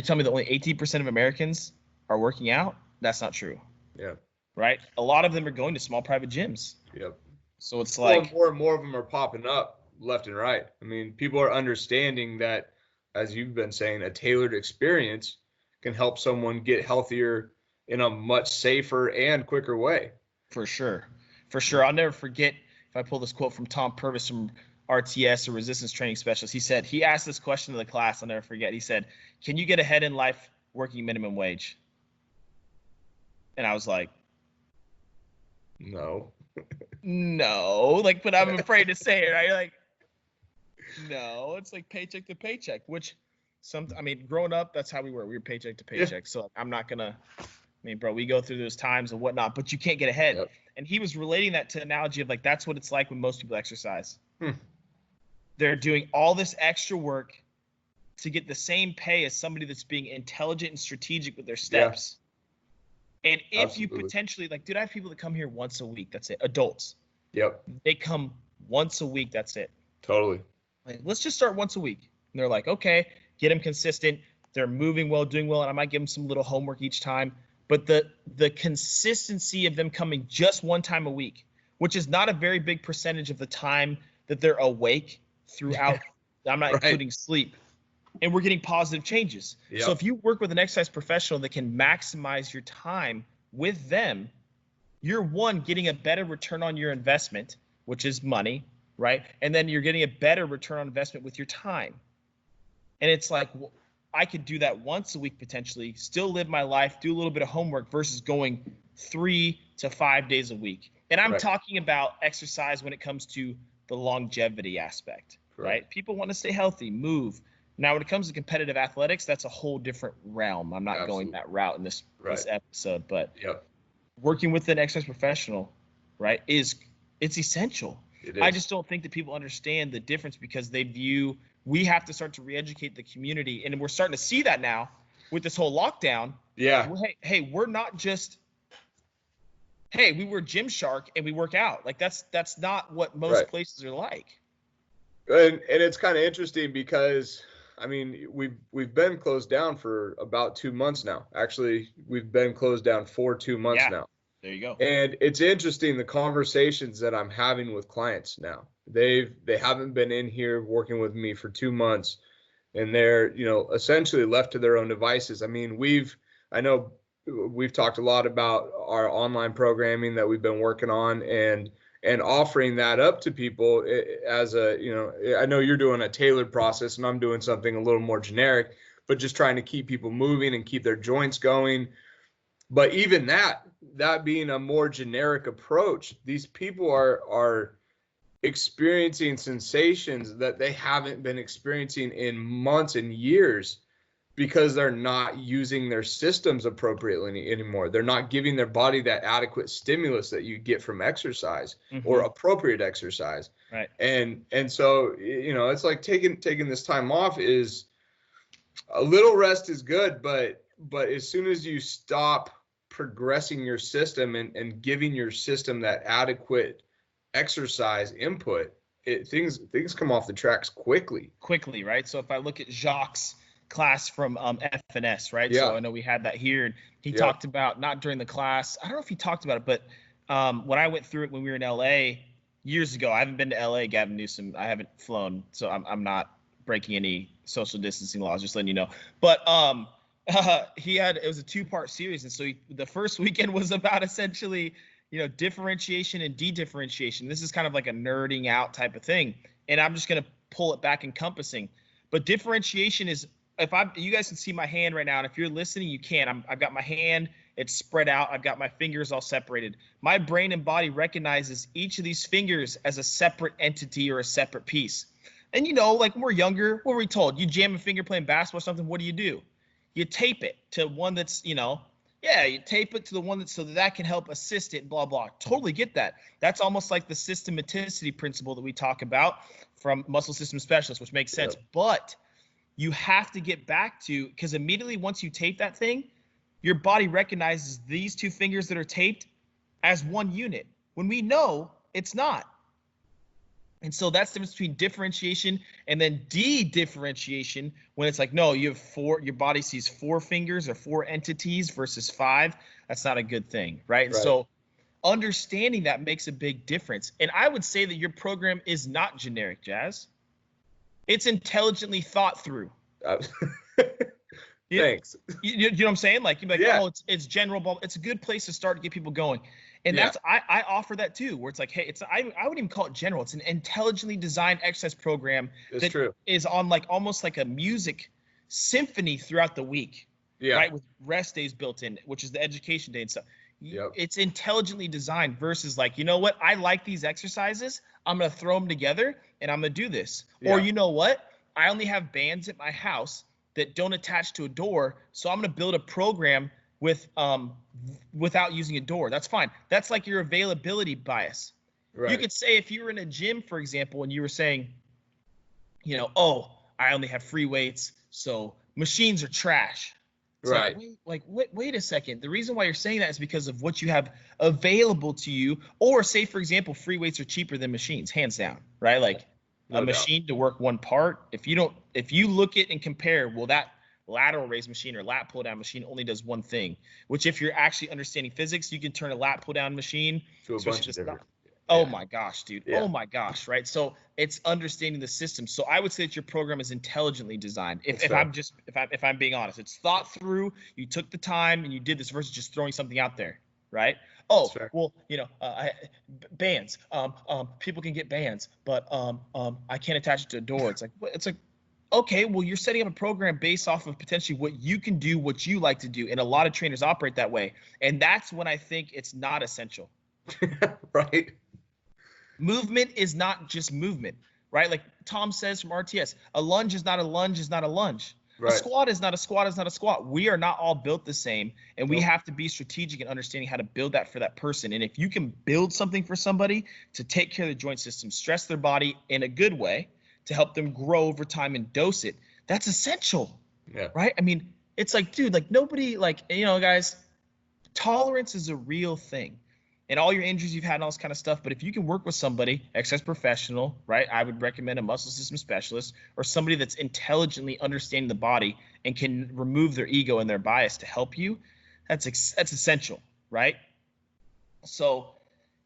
telling me that only 18% of Americans are working out? That's not true. Yeah. Right? A lot of them are going to small private gyms. Yep. So it's like more and more of them are popping up left and right. I mean, people are understanding that, as you've been saying, a tailored experience can help someone get healthier in a much safer and quicker way. For sure. For sure. I'll never forget, if I pull this quote from Tom Purvis from RTS, or resistance training specialist, he asked this question to the class. I'll never forget. He said, can you get ahead in life working minimum wage? And I was like, no. No. Like, but I'm afraid to say it, right? Like, no, it's like paycheck to paycheck, which growing up, that's how we were. We were paycheck to paycheck. Yeah. So I'm not gonna, bro, we go through those times and whatnot, but you can't get ahead. Yep. And he was relating that to an analogy of like, that's what it's like when most people exercise. They're doing all this extra work to get the same pay as somebody that's being intelligent and strategic with their steps. Yeah. And if Absolutely. You potentially, like, dude, I have people that come here once a week. That's it. Adults. Yep. They come once a week. That's it. Totally. Like, let's just start once a week. And they're like, okay, get them consistent. They're moving well, doing well. And I might give them some little homework each time. But the consistency of them coming just one time a week, which is not a very big percentage of the time that they're awake throughout. I'm not including sleep. And we're getting positive changes. Yep. So if you work with an exercise professional that can maximize your time with them, you're getting a better return on your investment, which is money, right? And then you're getting a better return on investment with your time. And it's like, I could do that once a week potentially, still live my life, do a little bit of homework versus going 3 to 5 days a week. And I'm talking about exercise when it comes to the longevity aspect, right? People want to stay healthy, move. Now, when it comes to competitive athletics, that's a whole different realm. I'm not going that route in this episode, but working with an exercise professional, right, it's essential. I just don't think that people understand the difference because they view we have to start to re-educate the community, and we're starting to see that now with this whole lockdown. Yeah. Hey, we're not just we were Gymshark and we work out. Like that's not what most places are like. And it's kind of interesting because I mean, we've been closed down for about 2 months now. Actually, we've been closed down for 2 months now. There you go. And it's interesting, the conversations that I'm having with clients now. They haven't been in here working with me for 2 months, and they're, essentially left to their own devices. I mean, I know we've talked a lot about our online programming that we've been working on and offering that up to people as I know you're doing a tailored process and I'm doing something a little more generic, but just trying to keep people moving and keep their joints going. But even that being a more generic approach, these people are experiencing sensations that they haven't been experiencing in months and years because they're not using their systems appropriately anymore. They're not giving their body that adequate stimulus that you get from exercise or appropriate exercise. Right. And so, it's like taking this time off is a little rest is good, but as soon as you stop progressing your system and giving your system that adequate exercise input, things come off the tracks quickly, right? So if I look at Jacques' class from FNS, right? Yeah. So I know we had that here, and he talked about, not during the class, I don't know if he talked about it, but when I went through it when we were in LA years ago, I haven't been to LA, Gavin Newsom, I haven't flown, so I'm not breaking any social distancing laws, just letting you know. But it was a 2-part series, and so the first weekend was about essentially differentiation and de-differentiation. This is kind of like a nerding out type of thing, and I'm just going to pull it back encompassing. But differentiation is, you guys can see my hand right now, and if you're listening, you can. I've got my hand, it's spread out. I've got my fingers all separated. My brain and body recognizes each of these fingers as a separate entity or a separate piece. And, you know, like when we're younger, what were we told? You jam a finger playing basketball or something, what do? You tape it to one that's, you know, yeah, you tape it to the one that's so that can help assist it, blah, blah. Totally get that. That's almost like the systematicity principle that we talk about from muscle system specialists, which makes sense. Yep. But you have to get back to, because immediately once you tape that thing, your body recognizes these two fingers that are taped as one unit when we know it's not. And so that's the difference between differentiation and then de-differentiation, when it's like, no, you have four, your body sees four fingers or four entities versus five. That's not a good thing, right? And so understanding that makes a big difference. And I would say that your program is not generic, Jazz. It's intelligently thought through. Thanks. You know what I'm saying? Like, you're like, oh, it's general ball. It's a good place to start to get people going. And that's, I offer that too, where it's like, hey, it's, I wouldn't even call it general. It's an intelligently designed exercise program is on like almost like a music symphony throughout the week, right? With rest days built in, which is the education day and stuff. It's intelligently designed versus like, you know what? I like these exercises. I'm going to throw them together and I'm going to do this. Or you know what? I only have bands at my house that don't attach to a door. So I'm going to build a program with without using a door. That's fine. That's like your availability bias. Right. You could say if you were in a gym, for example, and you were saying, you know, oh, I only have free weights, so machines are trash. It's right. Wait a second. The reason why you're saying that is because of what you have available to you. Or say, for example, free weights are cheaper than machines, hands down, right? Like a machine to work one part. If you look at and compare, well, that lateral raise machine or lat pull down machine only does one thing, which if you're actually understanding physics, you can turn a lat pull down machine to a bunch of different. Oh my gosh, dude. Yeah. Oh my gosh. Right. So it's understanding the system. So I would say that your program is intelligently designed. If I'm being honest, it's thought through. You took the time and you did this versus just throwing something out there. Right. Oh, well, you know, bands, people can get bands, but I can't attach it to a door. It's like, okay, well, you're setting up a program based off of potentially what you can do, what you like to do. And a lot of trainers operate that way. And that's when I think it's not essential. Right. Movement is not just movement, right? Like Tom says from RTS, a lunge is not a lunge is not a lunge. Right. A squat is not a squat is not a squat. We are not all built the same. And we have to be strategic in understanding how to build that for that person. And if you can build something for somebody to take care of the joint system, stress their body in a good way, to help them grow over time and dose it, that's essential. Yeah. Right? I mean, it's like, dude, like nobody, like, you know, guys, tolerance is a real thing. And all your injuries you've had and all this kind of stuff. But if you can work with somebody, exercise professional, right? I would recommend a muscle system specialist or somebody that's intelligently understanding the body and can remove their ego and their bias to help you. That's essential, right? So,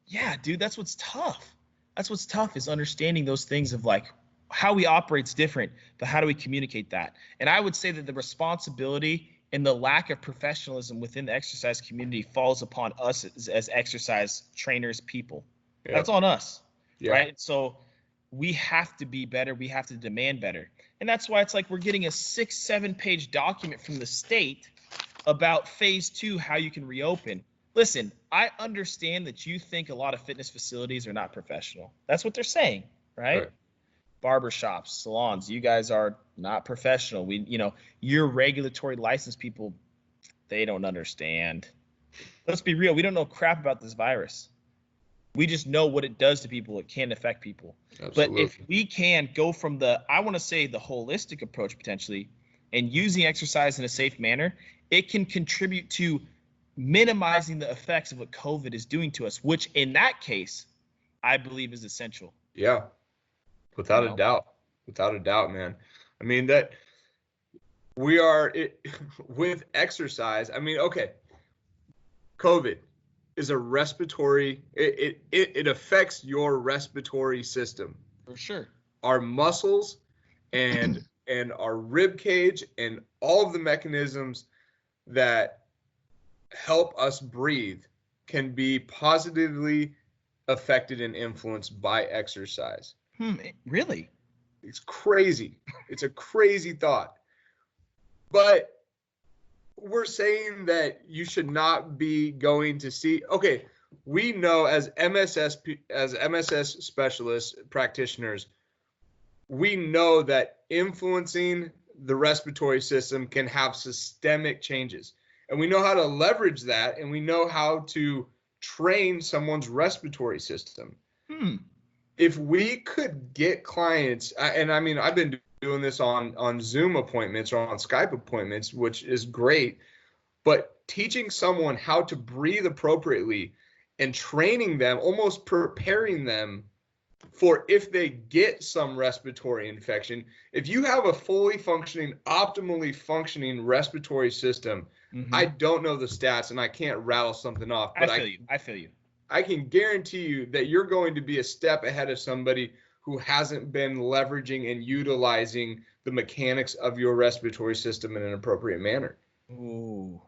yeah, dude, that's what's tough. That's what's tough is understanding those things of like, how we operate's different, but how do we communicate that? And I would say that the responsibility and the lack of professionalism within the exercise community falls upon us as exercise trainers, people. Yep. That's on us, right? So we have to be better. We have to demand better. And that's why it's like we're getting a 6-7 page document from the state about phase 2, how you can reopen. Listen, I understand that you think a lot of fitness facilities are not professional. That's what they're saying, right? Barbershops, salons, you guys are not professional. Your regulatory license people, they don't understand. Let's be real. We don't know crap about this virus. We just know what it does to people. It can affect people. Absolutely. But if we can go from I want to say the holistic approach potentially and using exercise in a safe manner, it can contribute to minimizing the effects of what COVID is doing to us, which in that case, I believe is essential. Yeah. Without a doubt, man. I mean, that we are with exercise. I mean, okay, COVID is a respiratory, it affects your respiratory system. For sure. Our muscles and our rib cage and all of the mechanisms that help us breathe can be positively affected and influenced by exercise. Really? It's crazy. It's a crazy thought. But we're saying that you should not be going to see. Okay, we know as MSS specialists, practitioners, we know that influencing the respiratory system can have systemic changes. And we know how to leverage that, and we know how to train someone's respiratory system. If we could get clients, and I mean, I've been doing this on Zoom appointments or on Skype appointments, which is great, but teaching someone how to breathe appropriately and training them, almost preparing them for if they get some respiratory infection. If you have a fully functioning, optimally functioning respiratory system, I don't know the stats and I can't rattle something off, but I feel you. I can guarantee you that you're going to be a step ahead of somebody who hasn't been leveraging and utilizing the mechanics of your respiratory system in an appropriate manner. Ooh,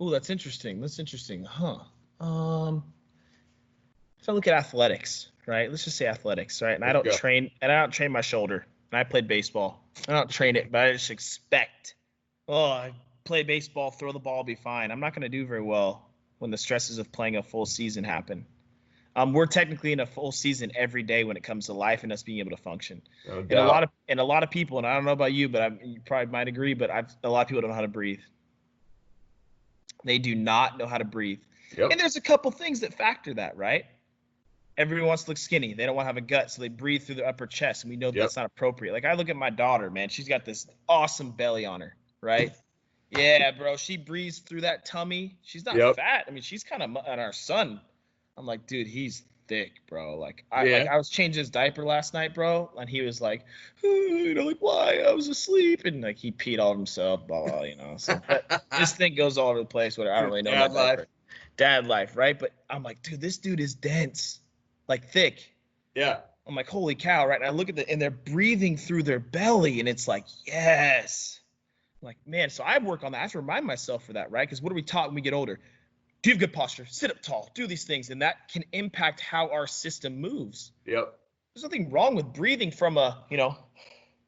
that's interesting. Huh? If I look at athletics, right? Let's just say athletics, right? And I don't train my shoulder. And I played baseball. I don't train it, but I just expect, I play baseball, throw the ball, be fine. I'm not going to do very well when the stresses of playing a full season happen. We're technically in a full season every day when it comes to life and us being able to function. No and a lot of people, and I don't know about you, but you probably might agree, but a lot of people don't know how to breathe. They do not know how to breathe. Yep. And there's a couple things that factor that, right? Everyone wants to look skinny. They don't want to have a gut, so they breathe through their upper chest, and we know that's not appropriate. Like, I look at my daughter, man. She's got this awesome belly on her, right? Yeah, bro. She breathes through that tummy. She's not fat. I mean, she's kind of – and our son, I'm like, dude, he's thick, bro. Like, I was changing his diaper last night, bro, and he was like, why? I was asleep. And, like, he peed all of himself, blah, blah, So this thing goes all over the place. Whatever. I don't really know that diaper. Dad life, right? But I'm like, dude, this dude is dense. Like, thick. Yeah. I'm like, holy cow, right? And I look at and they're breathing through their belly, and it's like, yes. I'm like, man, so I work on that. I have to remind myself for that, right? Because what are we taught when we get older? Do good posture, sit up tall, do these things, and that can impact how our system moves. Yep. There's nothing wrong with breathing from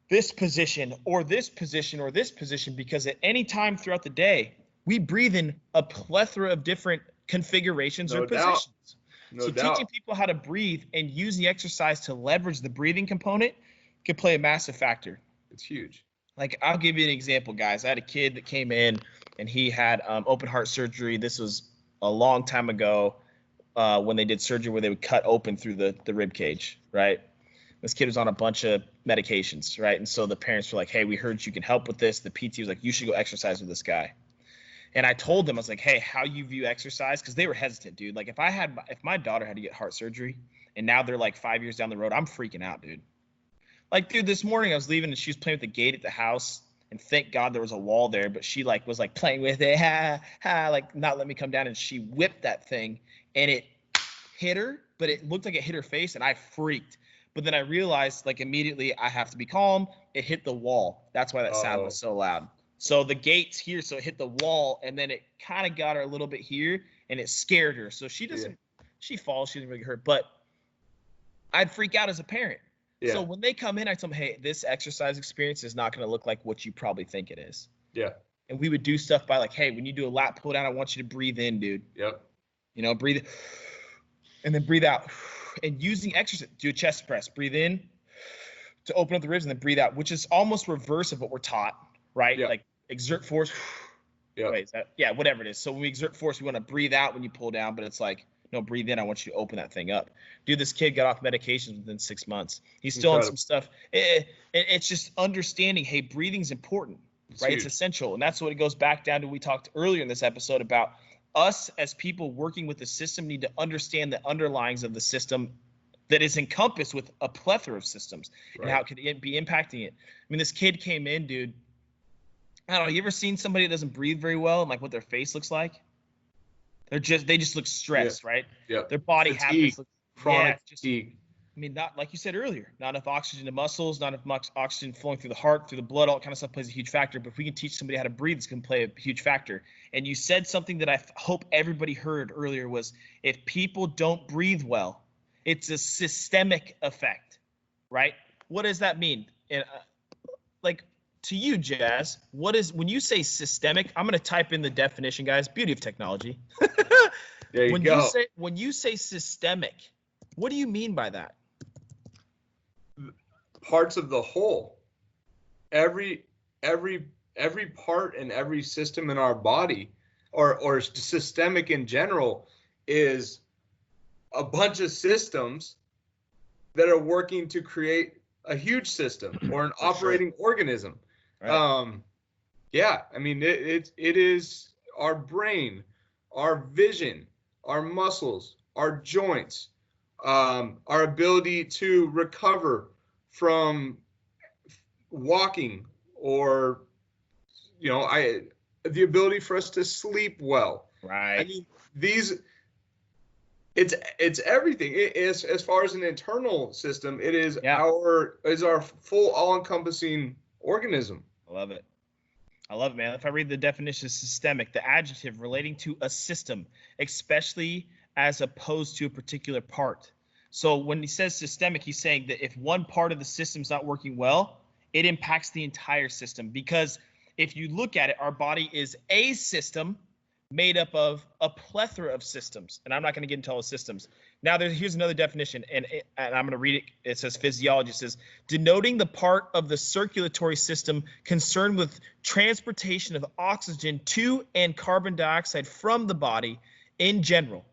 this position or this position or this position, because at any time throughout the day, we breathe in a plethora of different configurations or positions. So teaching people how to breathe and use the exercise to leverage the breathing component could play a massive factor. It's huge. Like, I'll give you an example, guys. I had a kid that came in and he had open heart surgery. This was a long time ago when they did surgery where they would cut open through the rib cage, right? This kid was on a bunch of medications, right? And so the parents were like, hey, we heard you can help with this. The PT was like, you should go exercise with this guy. And I told them, I was like, hey, how you view exercise? Because they were hesitant, dude. Like, if my daughter had to get heart surgery and now they're like 5 years down the road, I'm freaking out, dude. Like, dude, this morning I was leaving and she was playing with the gate at the house, and thank God there was a wall there, but she was playing with it, like not let me come down, and she whipped that thing and it hit her, but it looked like it hit her face, and I freaked. But then I realized, like, immediately I have to be calm. It hit the wall. That's why that sound was so loud. So the gate's here, so it hit the wall, and then it kind of got her a little bit here, and it scared her. So she doesn't she falls, she doesn't really get hurt, but I'd freak out as a parent. Yeah. So when they come in, I tell them, hey, this exercise experience is not going to look like what you probably think it is. Yeah. And we would do stuff by, like, hey, when you do a lat pull down, I want you to breathe in, dude. Yep. Breathe, and then breathe out. And using exercise, do a chest press, breathe in to open up the ribs, and then breathe out, which is almost reverse of what we're taught, right? Yep. Like, exert force. Yep. Whatever it is. So when we exert force, we want to breathe out when you pull down, but it's like, no, breathe in. I want you to open that thing up. Dude, this kid got off medications within 6 months. He's still on some stuff. It's just understanding, hey, breathing's important, right? Huge. It's essential. And that's what it goes back down to. We talked earlier in this episode about us as people working with the system need to understand the underlyings of the system that is encompassed with a plethora of systems, and how it could be impacting it. I mean, this kid came in, dude. I don't know. You ever seen somebody that doesn't breathe very well and, like, what their face looks like? They just look stressed, right? Yeah. Their body has chronic fatigue. I mean, not like you said earlier, not enough oxygen to muscles, not enough oxygen flowing through the heart, through the blood, all kind of stuff plays a huge factor. But if we can teach somebody how to breathe, it's going to play a huge factor. And you said something that I hope everybody heard earlier was, if people don't breathe well, it's a systemic effect, right? What does that mean? And to you, Jazz, when you say systemic, I'm going to type in the definition, guys. Beauty of technology. There you go. When you say systemic, what do you mean by that? parts of the whole. Every part and every system in our body, or systemic in general, is a bunch of systems that are working to create a huge system or an operating organism. Right. Yeah, I mean, it is our brain, our vision, our muscles, our joints, our ability to recover from walking, or the ability for us to sleep well. Right. I mean, it's everything. It is, as far as an internal system, it is our full all-encompassing organism. I love it, man. If I read the definition of systemic, the adjective relating to a system, especially as opposed to a particular part. So when he says systemic, he's saying that if one part of the system's not working well, it impacts the entire system. Because if you look at it, our body is a system made up of a plethora of systems. And I'm not going to get into all the systems. Now, here's another definition, and I'm going to read it. It says physiology. It says, denoting the part of the circulatory system concerned with transportation of oxygen to and carbon dioxide from the body in general,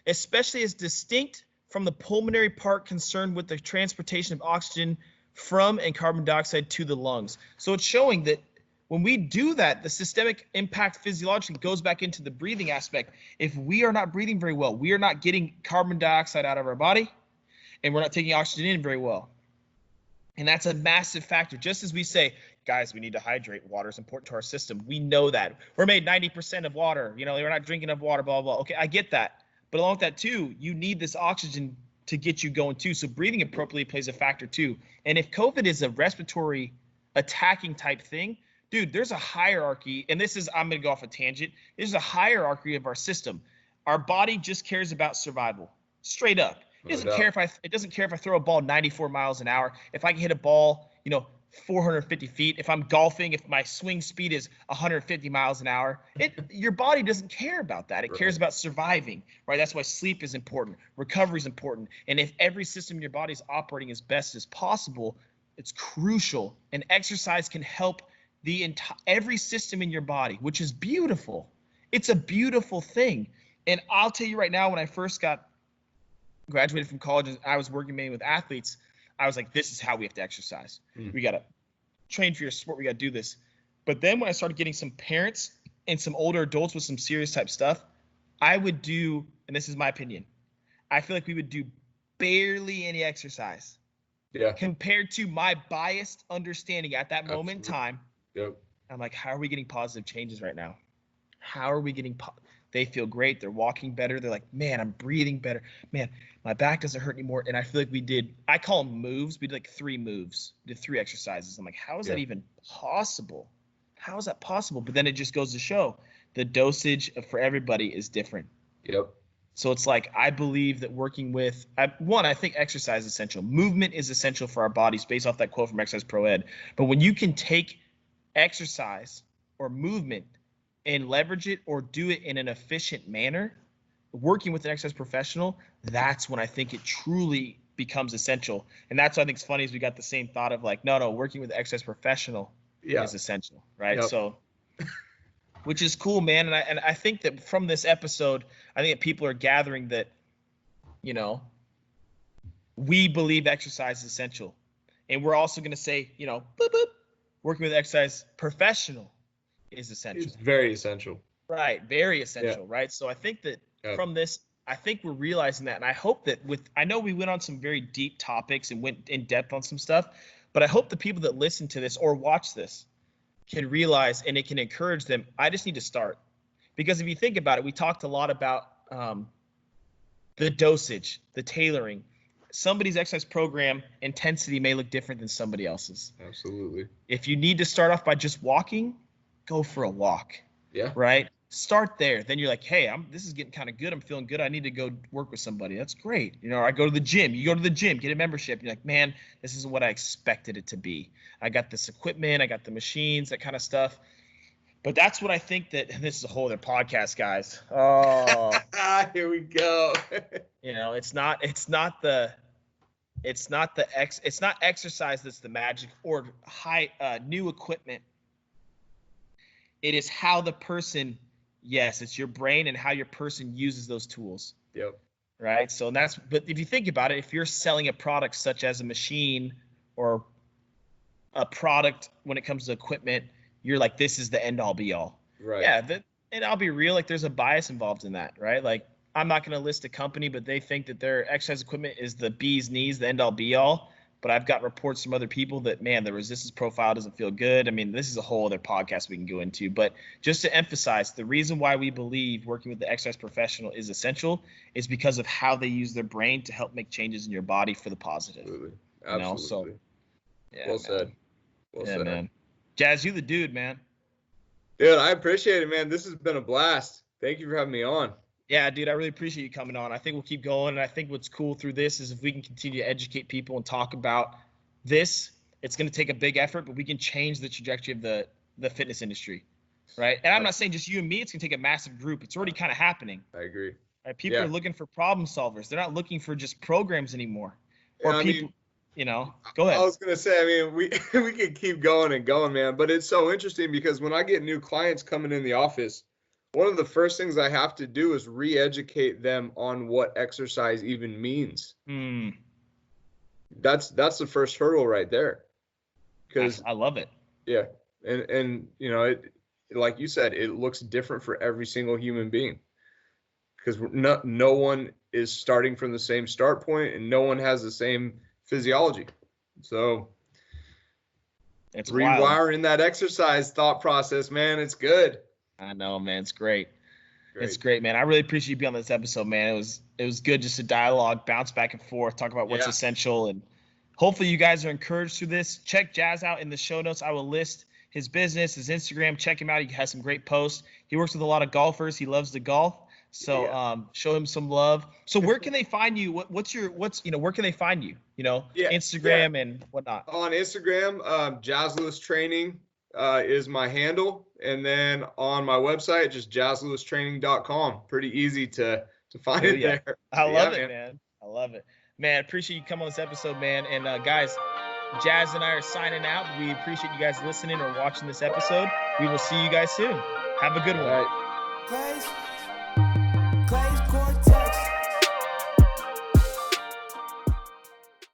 especially as distinct from the pulmonary part concerned with the transportation of oxygen from and carbon dioxide to the lungs. So it's showing that when we do that, the systemic impact physiologically goes back into the breathing aspect. If we are not breathing very well, we are not getting carbon dioxide out of our body, and we're not taking oxygen in very well. And that's a massive factor. Just as we say, guys, we need to hydrate. Water is important to our system. We know that. We're made 90% of water. We're not drinking enough water, blah, blah, blah. Okay, I get that. But along with that, too, you need this oxygen to get you going, too. So breathing appropriately plays a factor, too. And if COVID is a respiratory attacking type thing, dude, there's a hierarchy, and I'm going to go off a tangent. There's a hierarchy of our system. Our body just cares about survival, straight up. It doesn't care if I throw a ball 94 miles an hour. If I can hit a ball, 450 feet. If I'm golfing, if my swing speed is 150 miles an hour, your body doesn't care about that. It cares about surviving, right? That's why sleep is important. Recovery is important. And if every system in your body is operating as best as possible, it's crucial. And exercise can help every system in your body, which is beautiful. It's a beautiful thing. And I'll tell you right now, when I first graduated from college and I was working mainly with athletes, I was like, this is how we have to exercise. We got to train for your sport. We got to do this. But then when I started getting some parents and some older adults with some serious type stuff, I would do, and this is my opinion, I feel like we would do barely any exercise. Yeah. Compared to my biased understanding at that moment in time. Yep. I'm like, how are we getting positive changes right now? How are we getting they feel great. They're walking better. They're like, man, I'm breathing better. Man, my back doesn't hurt anymore. And I feel like I call them moves. We did like 3 moves. We did 3 exercises. I'm like, how is that even possible? How is that possible? But then it just goes to show the dosage for everybody is different. Yep. So it's like, I believe that working with, I think exercise is essential. Movement is essential for our bodies based off that quote from Exercise Pro Ed. But when you can take exercise or movement and leverage it or do it in an efficient manner, working with an exercise professional, that's when I think it truly becomes essential. And that's what I think is funny is we got the same thought of like, no, working with an exercise professional is essential, right? Yep. So, which is cool, man. And I think that from this episode, I think that people are gathering that, we believe exercise is essential. And we're also going to say, boop, boop, working with an exercise professional is essential. It's very essential. Right. Very essential. Right. So I think that from this, I think we're realizing that. And I hope that I know we went on some very deep topics and went in depth on some stuff, but I hope the people that listen to this or watch this can realize, and it can encourage them, I just need to start. Because if you think about it, we talked a lot about the dosage, the tailoring. Somebody's exercise program intensity may look different than somebody else's. Absolutely. If you need to start off by just walking, go for a walk. Yeah. Right? Start there. Then you're like, hey, this is getting kind of good. I'm feeling good. I need to go work with somebody. That's great. I go to the gym. You go to the gym, get a membership. You're like, man, this isn't what I expected it to be. I got this equipment. I got the machines, that kind of stuff. But that's what I think that, and this is a whole other podcast, guys. Oh, here we go. It's not It's not it's not exercise that's the magic or new equipment. It is how the person, yes, it's your brain and how your person uses those tools. Yep. Right. So but if you think about it, if you're selling a product such as a machine or a product when it comes to equipment, you're like, this is the end all be all. Right. Yeah. And I'll be real, like there's a bias involved in that, right? Like I'm not going to list a company, but they think that their exercise equipment is the bee's knees, the end all be all. But I've got reports from other people that, man, the resistance profile doesn't feel good. I mean, this is a whole other podcast we can go into. But just to emphasize, the reason why we believe working with the exercise professional is essential is because of how they use their brain to help make changes in your body for the positive. Absolutely. You know? So, yeah, well said. Well said. Man. Jazz, you the dude, man. Dude, I appreciate it, man. This has been a blast. Thank you for having me on. Yeah, dude, I really appreciate you coming on. I think we'll keep going. And I think what's cool through this is if we can continue to educate people and talk about this, it's going to take a big effort, but we can change the trajectory of the fitness industry, right? And I'm not saying just you and me. It's going to take a massive group. It's already kind of happening. I agree. Right? People are looking for problem solvers. They're not looking for just programs anymore. Or people, go ahead. I was going to say, I mean, we could keep going and going, man. But it's so interesting because when I get new clients coming in the office, one of the first things I have to do is re-educate them on what exercise even means. That's the first hurdle right there. Because I love it. Yeah. And it, like you said, it looks different for every single human being. Because no one is starting from the same start point and no one has the same physiology. So it's rewiring that exercise thought process, man. It's good. I know, man. It's great. It's great, man. I really appreciate you being on this episode, man. It was good just to dialogue, bounce back and forth, talk about what's essential. And hopefully you guys are encouraged through this. Check Jazz out in the show notes. I will list his business, his Instagram. Check him out. He has some great posts. He works with a lot of golfers. He loves to golf. So show him some love. So where can they find you? Where can they find you? Instagram and whatnot. On Instagram, Jazz Lewis Training is my handle. And then on my website, just jazzlewistraining.com. Pretty easy to find it there. I love it, man. I love it. Man, appreciate you coming on this episode, man. And guys, Jazz and I are signing out. We appreciate you guys listening or watching this episode. We will see you guys soon. Have a good one. All right.